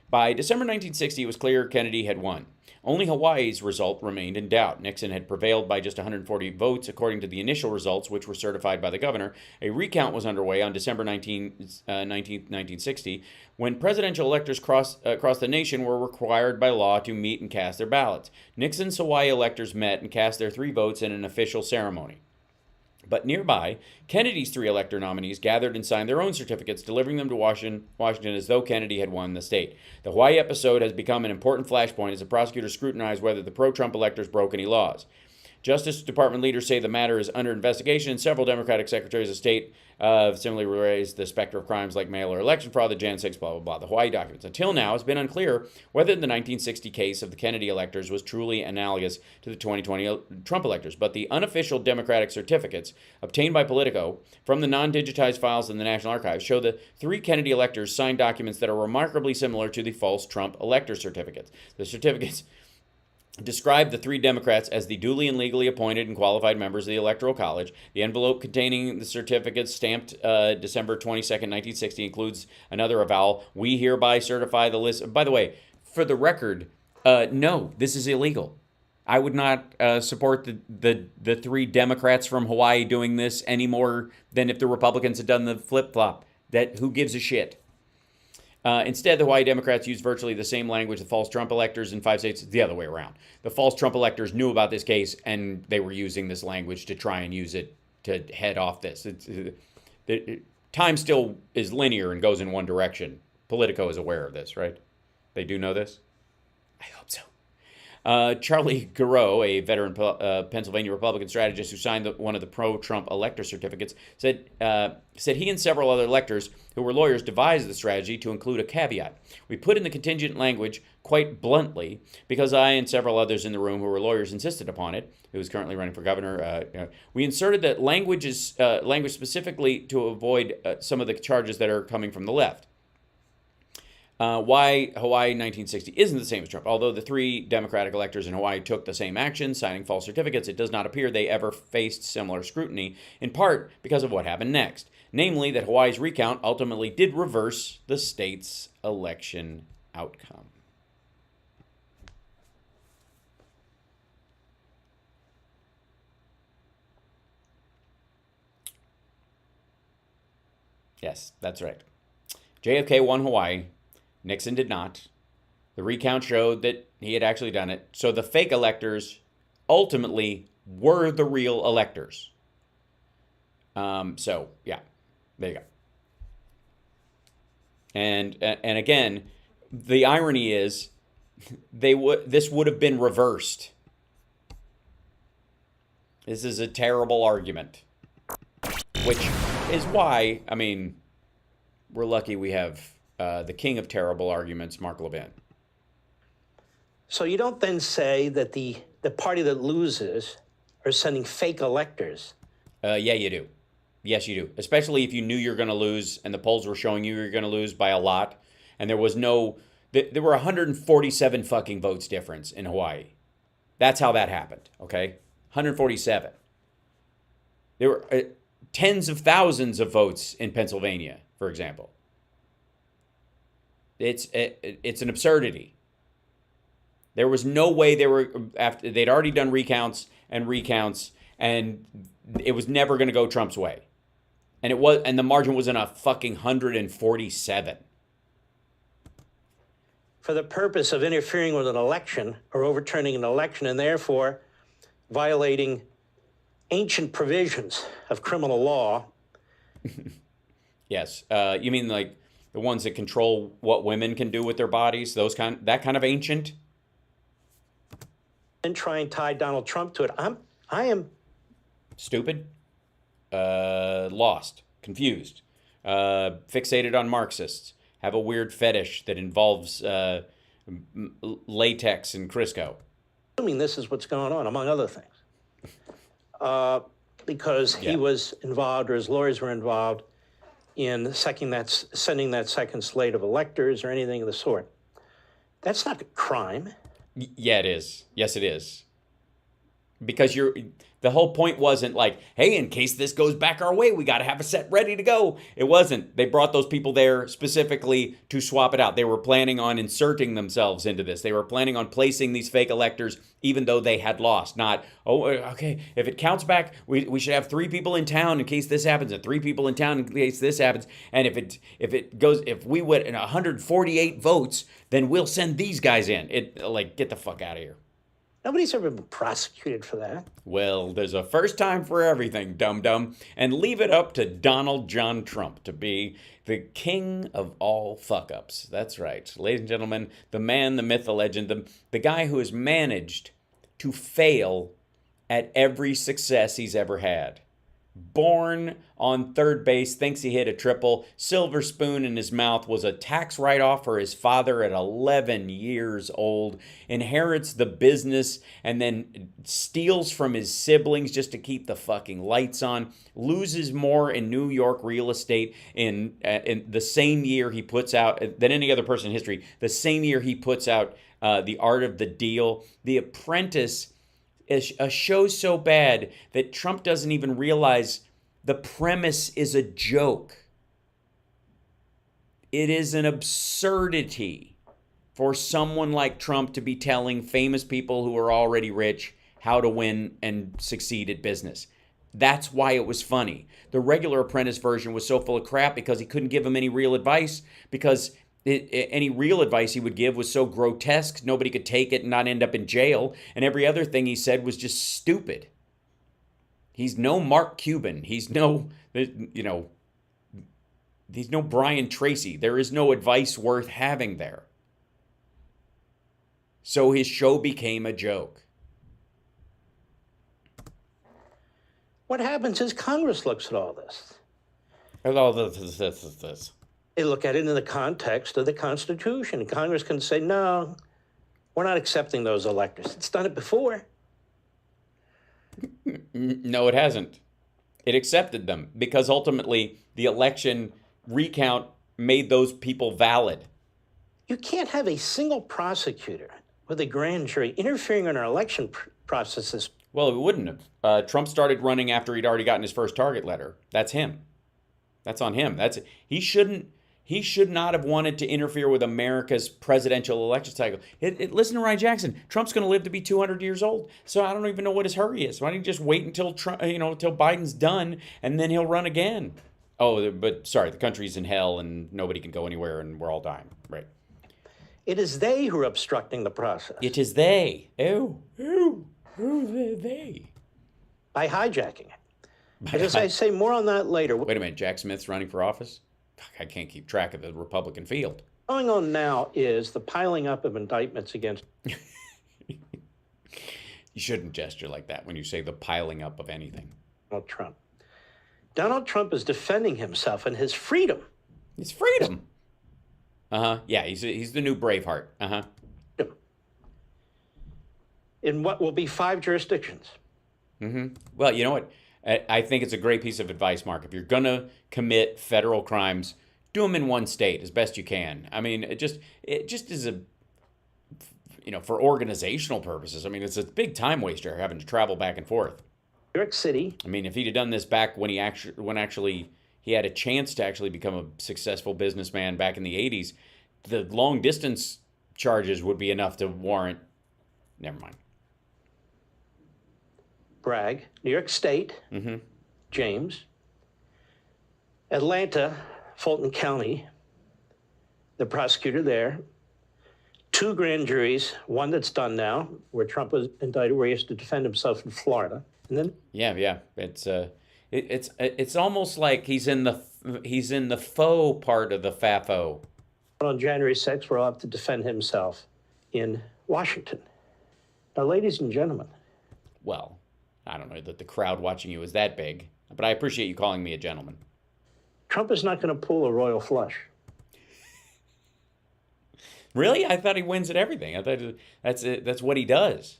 By December 1960, it was clear Kennedy had won. Only Hawaii's result remained in doubt. Nixon had prevailed by just 140 votes, according to the initial results, which were certified by the governor. A recount was underway on December 1960, when presidential electors across the nation were required by law to meet and cast their ballots. Nixon's Hawaii electors met and cast their 3 votes in an official ceremony. But nearby, Kennedy's 3 elector nominees gathered and signed their own certificates, delivering them to Washington as though Kennedy had won the state. The Hawaii episode has become an important flashpoint as the prosecutors scrutinize whether the pro-Trump electors broke any laws. Justice Department leaders say the matter is under investigation, and several Democratic secretaries of state have similarly raised the specter of crimes like mail or election fraud, the Jan 6, blah, blah, blah, the Hawaii documents. Until now, it's been unclear whether the 1960 case of the Kennedy electors was truly analogous to the 2020 Trump electors. But the unofficial Democratic certificates obtained by Politico from the non-digitized files in the National Archives show the 3 Kennedy electors signed documents that are remarkably similar to the false Trump elector certificates. The certificates described the 3 Democrats as the duly and legally appointed and qualified members of the Electoral College. The envelope containing the certificates stamped December 22nd, 1960 includes another avowal. We hereby certify the list. By the way, for the record, no, this is illegal. I would not support the 3 Democrats from Hawaii doing this any more than if the Republicans had done the flip-flop. Who gives a shit? Instead, the Hawaii Democrats used virtually the same language the false Trump electors in 5 states, the other way around. The false Trump electors knew about this case, and they were using this language to try and use it to head off this. time still is linear and goes in one direction. Politico is aware of this, right? They do know this? I hope so. Charlie Garreau, a veteran Pennsylvania Republican strategist who signed one of the pro-Trump elector certificates, said he and several other electors who were lawyers devised the strategy to include a caveat. We put in the contingent language quite bluntly because I and several others in the room who were lawyers insisted upon it, who is currently running for governor. We inserted that language specifically to avoid some of the charges that are coming from the left. Why Hawaii 1960 isn't the same as Trump. Although the 3 Democratic electors in Hawaii took the same action, signing false certificates, it does not appear they ever faced similar scrutiny, in part because of what happened next. Namely, that Hawaii's recount ultimately did reverse the state's election outcome. Yes, that's right. JFK won Hawaii. Nixon did not. The recount showed that he had actually done it. So the fake electors ultimately were the real electors. So, yeah, there you go. And again, the irony is this would have been reversed. This is a terrible argument. Which is why, I mean, we're lucky we have the king of terrible arguments, Mark Levin. So you don't then say that the party that loses are sending fake electors. Yeah, you do. Yes, you do. Especially if you knew you're going to lose and the polls were showing you were going to lose by a lot. And there was there were 147 fucking votes difference in Hawaii. That's how that happened, okay? 147. There were tens of thousands of votes in Pennsylvania, for example. It's an absurdity. There was no way they'd already done recounts, and it was never going to go Trump's way. And the margin was in a fucking 147. For the purpose of interfering with an election or overturning an election and therefore violating ancient provisions of criminal law. Yes. You mean like the ones that control what women can do with their bodies, that kind of ancient? And try and tie Donald Trump to it. I am stupid, lost, confused, fixated on Marxists, have a weird fetish that involves latex and Crisco. Assuming this is what's going on, among other things. Because he was involved, or his lawyers were involved, in sending that second slate of electors or anything of the sort. That's not a crime. Yeah, it is. Yes, it is. Because the whole point wasn't like, hey, in case this goes back our way, we got to have a set ready to go. It wasn't. They brought those people there specifically to swap it out. They were planning on inserting themselves into this. They were planning on placing these fake electors even though they had lost. Not, okay, if it counts back, we should have 3 people in town in case this happens, and 3 people in town in case this happens. And if we win 148 votes, then we'll send these guys in. Get the fuck out of here. Nobody's ever been prosecuted for that. Well, there's a first time for everything, dum-dum. And leave it up to Donald John Trump to be the king of all fuck-ups. That's right. Ladies and gentlemen, the man, the myth, the legend, the guy who has managed to fail at every success he's ever had. Born on third base, thinks he hit a triple. Silver spoon in his mouth, was a tax write-off for his father at 11 years old. Inherits the business and then steals from his siblings just to keep the fucking lights on. Loses more in New York real estate in the same year he puts out than any other person in history. The same year he puts out The Art of the Deal. The Apprentice is a show so bad that Trump doesn't even realize the premise is a joke. It is an absurdity for someone like Trump to be telling famous people who are already rich how to win and succeed at business. That's why it was funny. The regular Apprentice version was so full of crap because he couldn't give them any real advice, because any real advice he would give was so grotesque, nobody could take it and not end up in jail. And every other thing he said was just stupid. He's no Mark Cuban. He's no, He's no Brian Tracy. There is no advice worth having there. So his show became a joke. What happens is Congress looks at all this. All this. They look at it in the context of the Constitution. Congress can say, no, we're not accepting those electors. It's done it before. No, it hasn't. It accepted them because ultimately the election recount made those people valid. You can't have a single prosecutor with a grand jury interfering in our election processes. Well, it wouldn't have. Trump started running after he'd already gotten his first target letter. That's him. That's on him. He should not have wanted to interfere with America's presidential election cycle. Listen to Ryan Jackson. Trump's going to live to be 200 years old. So I don't even know what his hurry is. Why don't you just wait until until Biden's done and then he'll run again? Oh, but sorry, the country's in hell and nobody can go anywhere and we're all dying. Right. It is they who are obstructing the process. It is they. Who they? By hijacking it. But as I say, more on that later. Wait a minute, Jack Smith's running for office? Fuck, I can't keep track of the Republican field. What's going on now is the piling up of indictments against... You shouldn't gesture like that when you say the piling up of anything. Donald Trump. Donald Trump is defending himself and his freedom. His freedom? Uh-huh. Yeah, he's the new Braveheart. Uh-huh. In what will be 5 jurisdictions. Mm-hmm. Well, you know what? I think it's a great piece of advice, Mark. If you're going to commit federal crimes, do them in one state as best you can. I mean, it just is a, for organizational purposes. I mean, it's a big time waster having to travel back and forth. New York City. I mean, if he'd have done this back when he had a chance to actually become a successful businessman back in the 80s, the long distance charges would be enough to warrant. Never mind. Bragg, New York State, James, Atlanta, Fulton County, the prosecutor there, 2 grand juries, one that's done now, where Trump was indicted, where he has to defend himself in Florida, and then yeah, it's almost like he's in the faux part of the FAFO. On January 6th, where he'll have to defend himself in Washington. Now, ladies and gentlemen. Well, I don't know that the crowd watching you is that big, but I appreciate you calling me a gentleman. Trump is not going to pull a royal flush. Really? I thought he wins at everything. I thought that's what he does.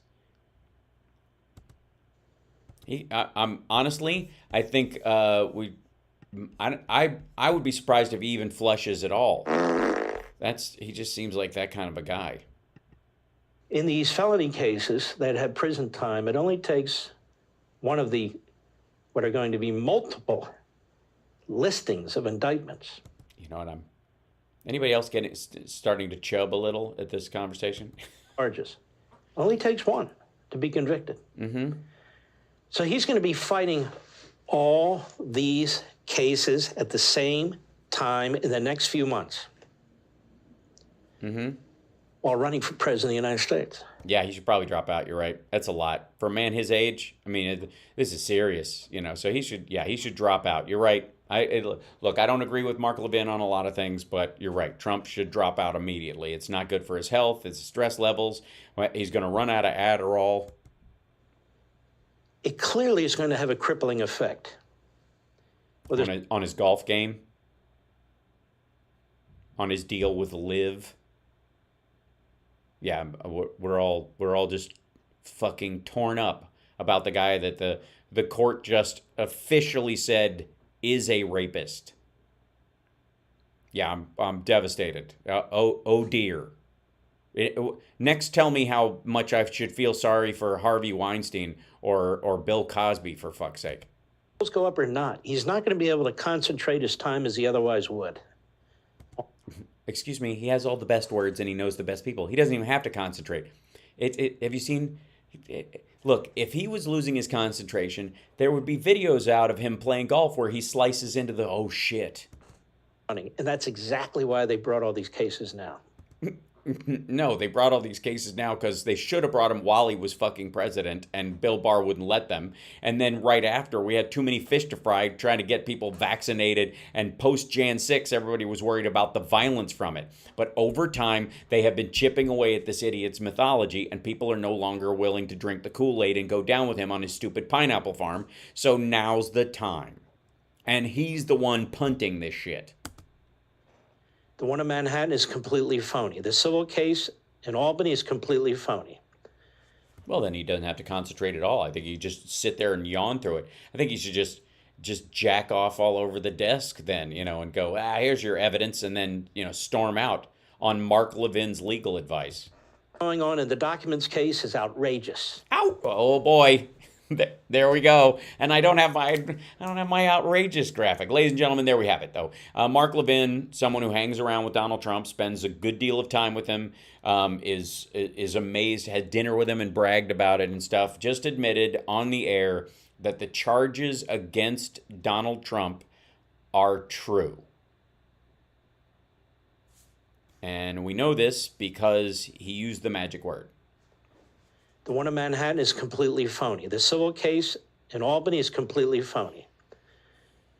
I'm honestly, I think I would be surprised if he even flushes at all. He just seems like that kind of a guy. In these felony cases that have prison time, it only takes one of what are going to be multiple listings of indictments. You know what anybody else starting to chub a little at this conversation? Charges. Only takes one to be convicted. Mm-hmm. So he's going to be fighting all these cases at the same time in the next few months. Mm-hmm. While running for president of the United States. Yeah, he should probably drop out. You're right. That's a lot for a man his age. I mean, this is serious, So he should drop out. You're right. Look, I don't agree with Mark Levin on a lot of things, but you're right. Trump should drop out immediately. It's not good for his health, his stress levels. He's going to run out of Adderall. It clearly is going to have a crippling effect. On his golf game, on his deal with Liv. Yeah, we're all just fucking torn up about the guy that the court just officially said is a rapist. Yeah, I'm devastated. Oh dear. Next, tell me how much I should feel sorry for Harvey Weinstein or Bill Cosby, for fuck's sake. Go up or not, he's not going to be able to concentrate his time as he otherwise would. Excuse me, he has all the best words and he knows the best people. He doesn't even have to concentrate. Have you seen? Look, if he was losing his concentration, there would be videos out of him playing golf where he slices into the oh shit. And that's exactly why they brought all these cases now. No, they brought all these cases now because they should have brought him while he was fucking president, and Bill Barr wouldn't let them. And then right after, we had too many fish to fry trying to get people vaccinated. And post Jan 6, everybody was worried about the violence from it. But over time, they have been chipping away at this idiot's mythology, and people are no longer willing to drink the Kool-Aid and go down with him on his stupid pineapple farm. So now's the time. And he's the one punting this shit. The one in Manhattan is completely phony. The civil case in Albany is completely phony. Well, then he doesn't have to concentrate at all. I think he just sit there and yawn through it. I think he should just jack off all over the desk then, and go, here's your evidence, and then, storm out on Mark Levin's legal advice. Going on in the documents case is outrageous. Ow! Oh boy. There we go. And I don't have my outrageous graphic. Ladies and gentlemen, there we have it, though. Mark Levin, someone who hangs around with Donald Trump, spends a good deal of time with him, is amazed, had dinner with him and bragged about it and stuff, just admitted on the air that the charges against Donald Trump are true. And we know this because he used the magic word. The one in Manhattan is completely phony. The civil case in Albany is completely phony.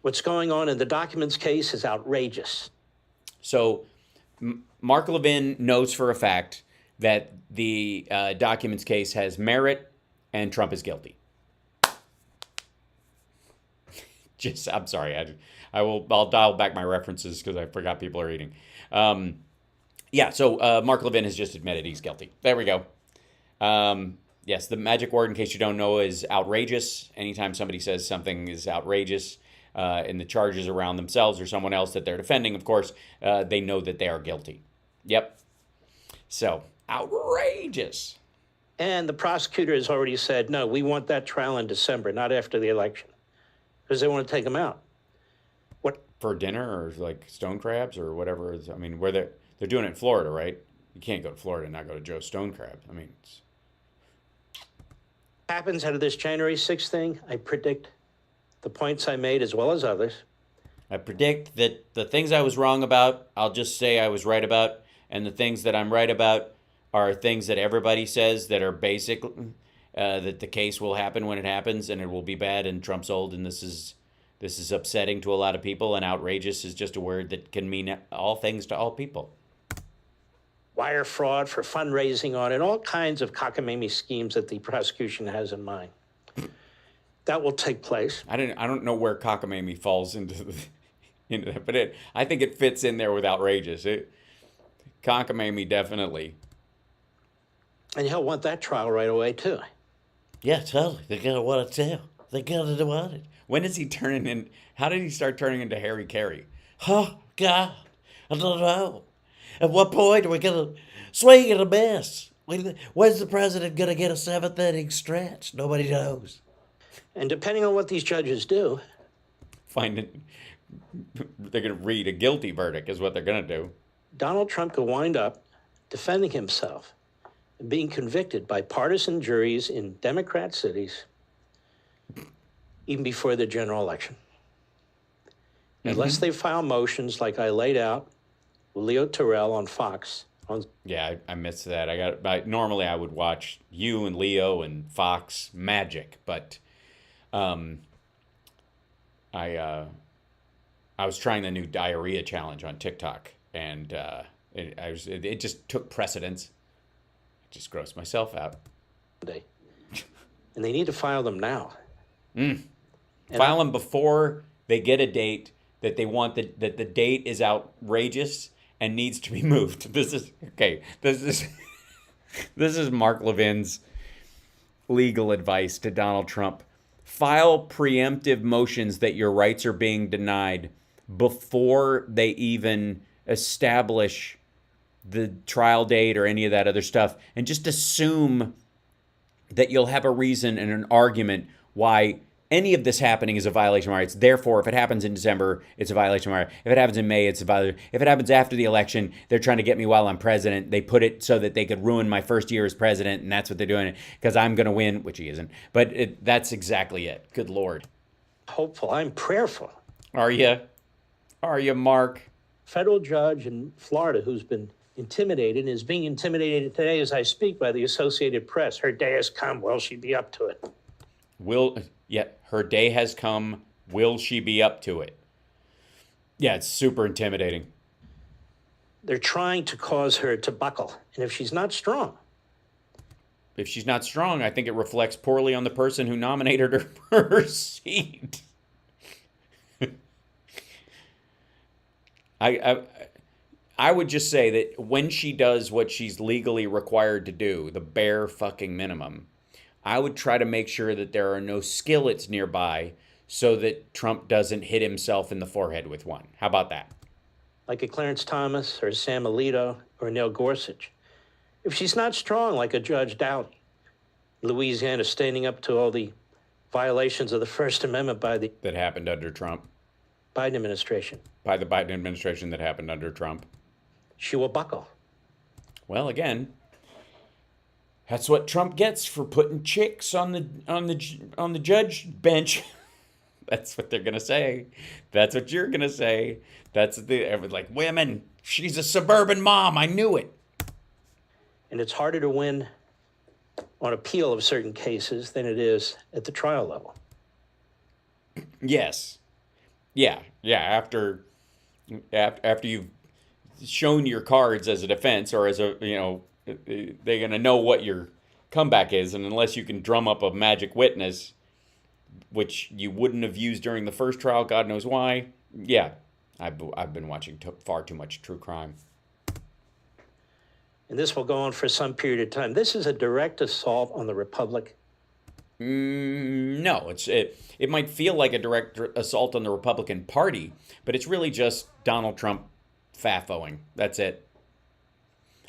What's going on in the documents case is outrageous. So Mark Levin knows for a fact that the documents case has merit and Trump is guilty. I'm sorry. I'll dial back my references because I forgot people are eating. So Mark Levin has just admitted he's guilty. There we go. Yes, the magic word, in case you don't know, is outrageous. Anytime somebody says something is outrageous in the charges around themselves or someone else that they're defending, of course, they know that they are guilty. Yep. So, outrageous. And the prosecutor has already said, no, we want that trial in December, not after the election, because they want to take him out. What? For dinner or like stone crabs or whatever? I mean, where they're doing it in Florida, right? You can't go to Florida and not go to Joe's Stone Crab. I mean, happens out of this January 6th thing, I predict the points I made as well as others. I predict that the things I was wrong about, I'll just say I was right about, and the things that I'm right about are things that everybody says that are basic, that the case will happen when it happens, and it will be bad, and Trump's old, and this is upsetting to a lot of people, and outrageous is just a word that can mean all things to all people. Wire fraud for fundraising on it, all kinds of cockamamie schemes that the prosecution has in mind. That will take place. I don't know where cockamamie falls into that, but I think it fits in there with outrageous. Cockamamie definitely. And he'll want that trial right away too. Yeah, totally. They're gonna want to tell. They're gonna want it. When is he turning in? How did he start turning into Harry Carey? Oh God, I don't know. At what point are we going to swing and a miss? When's the president going to get a seventh inning stretch? Nobody knows. And depending on what these judges do, they're going to read a guilty verdict is what they're going to do. Donald Trump could wind up defending himself and being convicted by partisan juries in Democrat cities even before the general election. Unless they file motions like I laid out, Leo Terrell on Fox. Yeah, I missed that. Normally I would watch you and Leo and Fox Magic, but I was trying the new diarrhea challenge on TikTok, and it just took precedence. I just grossed myself out. And they need to file them now. File them before they get a date that they want that the date is outrageous and needs to be moved. This is Mark Levin's legal advice to Donald Trump. File preemptive motions that your rights are being denied before they even establish the trial date or any of that other stuff. And just assume that you'll have a reason and an argument why any of this happening is a violation of my rights. Therefore, if it happens in December, it's a violation of my rights. If it happens in May, it's a violation. If it happens after the election, they're trying to get me while I'm president. They put it so that they could ruin my first year as president, and that's what they're doing because I'm going to win, which he isn't. But that's exactly it. Good Lord. Hopeful. I'm prayerful. Are you? Are you, Mark? Federal judge in Florida who's been intimidated and is being intimidated today as I speak by the Associated Press. Her day has come. Will she be up to it? Her day has come. Will she be up to it? Yeah, it's super intimidating. They're trying to cause her to buckle. And if she's not strong, I think it reflects poorly on the person who nominated her for her seat. I would just say that when she does what she's legally required to do, the bare fucking minimum, I would try to make sure that there are no skillets nearby so that Trump doesn't hit himself in the forehead with one. How about that? like a Clarence Thomas or Sam Alito or Neil Gorsuch. If she's not strong like a Judge Doughty, Louisiana standing up to all the violations of the First Amendment by the That happened under Trump. Biden administration, By the Biden administration that happened under Trump. she will buckle. Well, again, that's what Trump gets for putting chicks on the judge bench. That's what they're gonna say. That's what you're gonna say. That's like women. She's a suburban mom. I knew it. And it's harder to win on appeal of certain cases than it is at the trial level. Yes. Yeah. After you've shown your cards as a defense or as a, they're gonna know what your comeback is, and unless you can drum up a magic witness, which you wouldn't have used during the first trial, God knows why. Yeah, I've been watching far too much true crime. And this will go on for some period of time. This is a direct assault on the Republic. No, it might feel like a direct assault on the Republican Party, but it's really just Donald Trump faffoing. That's it.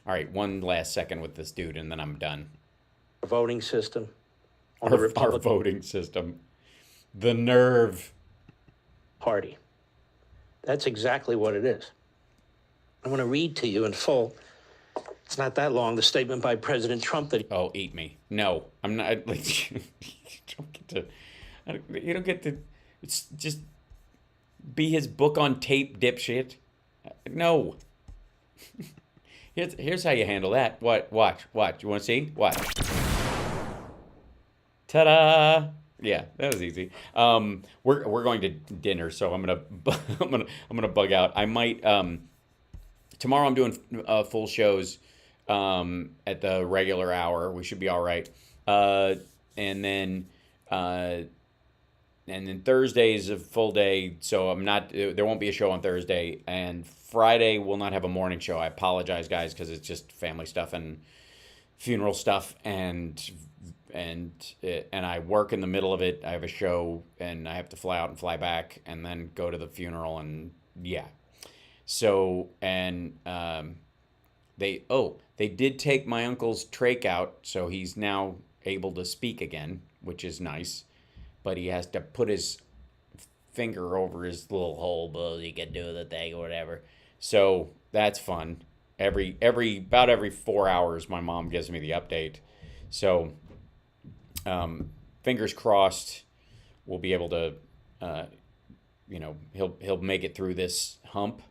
All right, one last second with this dude, and then I'm done. Our voting system. On the Our Republican voting system. The nerve. Party. That's exactly what it is. I want to read to you in full. It's not that long. The statement by President Trump that. Oh, eat me. No, I'm not. Like, you don't get to. It's just be his book on tape, dipshit. No. Here's how you handle that. What? Watch. You want to see? Watch. Ta-da! Yeah, that was easy. We're going to dinner, so I'm gonna bug out. I might tomorrow. I'm doing full shows at the regular hour. We should be all right. And then Thursday is a full day, so there won't be a show on Thursday. And Friday we'll not have a morning show. I apologize, guys, because it's just family stuff and funeral stuff, and I work in the middle of it. I have a show, and I have to fly out and fly back, and then go to the funeral, and yeah. So, and they did take my uncle's trach out, so he's now able to speak again, which is nice. But he has to put his finger over his little hole, but he can do the thing or whatever. So that's fun. About every 4 hours, my mom gives me the update. So, fingers crossed, we'll be able to, he'll make it through this hump.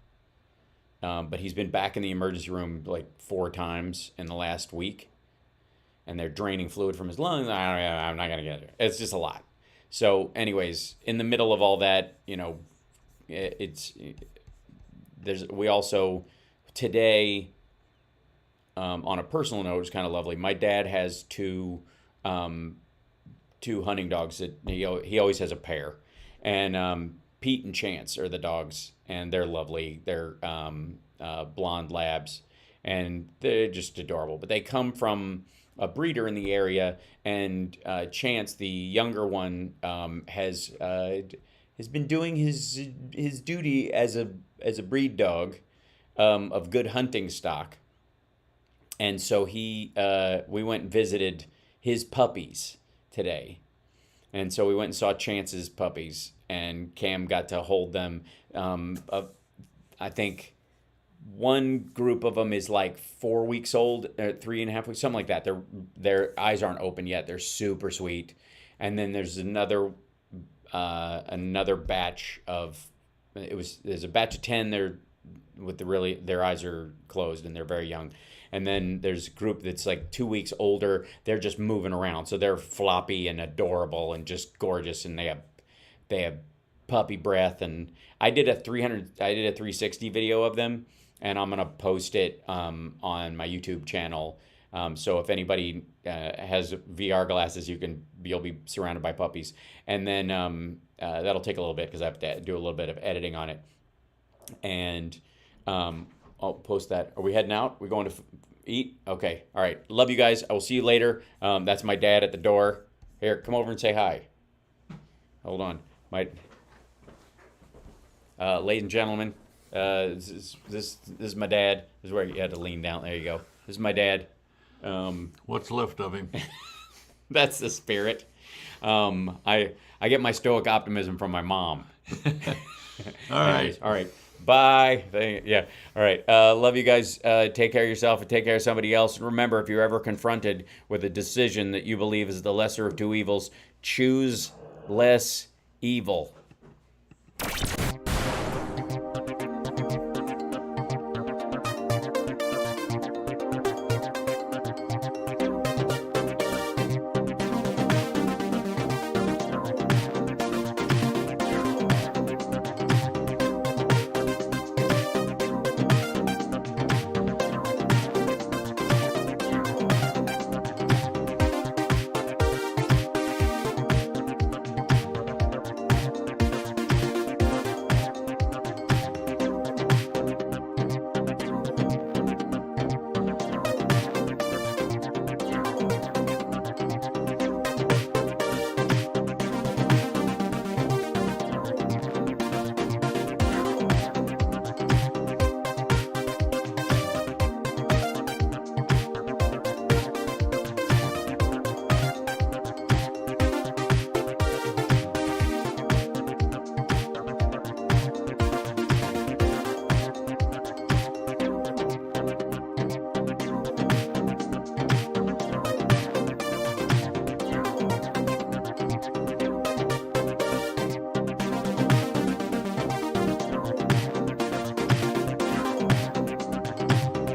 But he's been back in the emergency room like 4 times in the last week, and they're draining fluid from his lungs. I'm not gonna get it. It's just a lot. So, anyways, in the middle of all that, we also today, on a personal note, it's kind of lovely. My dad has two hunting dogs that he always has a pair, and Pete and Chance are the dogs, and they're lovely. They're blonde labs, and they're just adorable. But they come from a breeder in the area, and Chance, the younger one, has been doing his duty as a breed dog of good hunting stock, and so we went and visited his puppies today. And so we went and saw Chance's puppies, and Cam got to hold them. I think one group of them is like 4 weeks old, 3.5 weeks, something like that. Their eyes aren't open yet. They're super sweet. And then there's another batch of, there's a batch of 10. with their eyes are closed and they're very young. And then there's a group that's like 2 weeks older. They're just moving around, so they're floppy and adorable and just gorgeous, and they have puppy breath. And I did a 360 video of them, and I'm gonna post it on my YouTube channel. So if anybody has VR glasses, you'll be surrounded by puppies. And then that'll take a little bit because I have to do a little bit of editing on it. And I'll post that. Are we heading out? We're going to eat? Okay. All right. Love you guys. I will see you later. That's my dad at the door. Here, come over and say hi. Hold on. Ladies and gentlemen, this is my dad. This is where you had to lean down. There you go. This is my dad. What's left of him? That's the spirit. I get my stoic optimism from my mom. All right. Anyways, all right. Bye. Yeah. All right. Love you guys. Take care of yourself and take care of somebody else. And remember, if you're ever confronted with a decision that you believe is the lesser of two evils, choose less evil.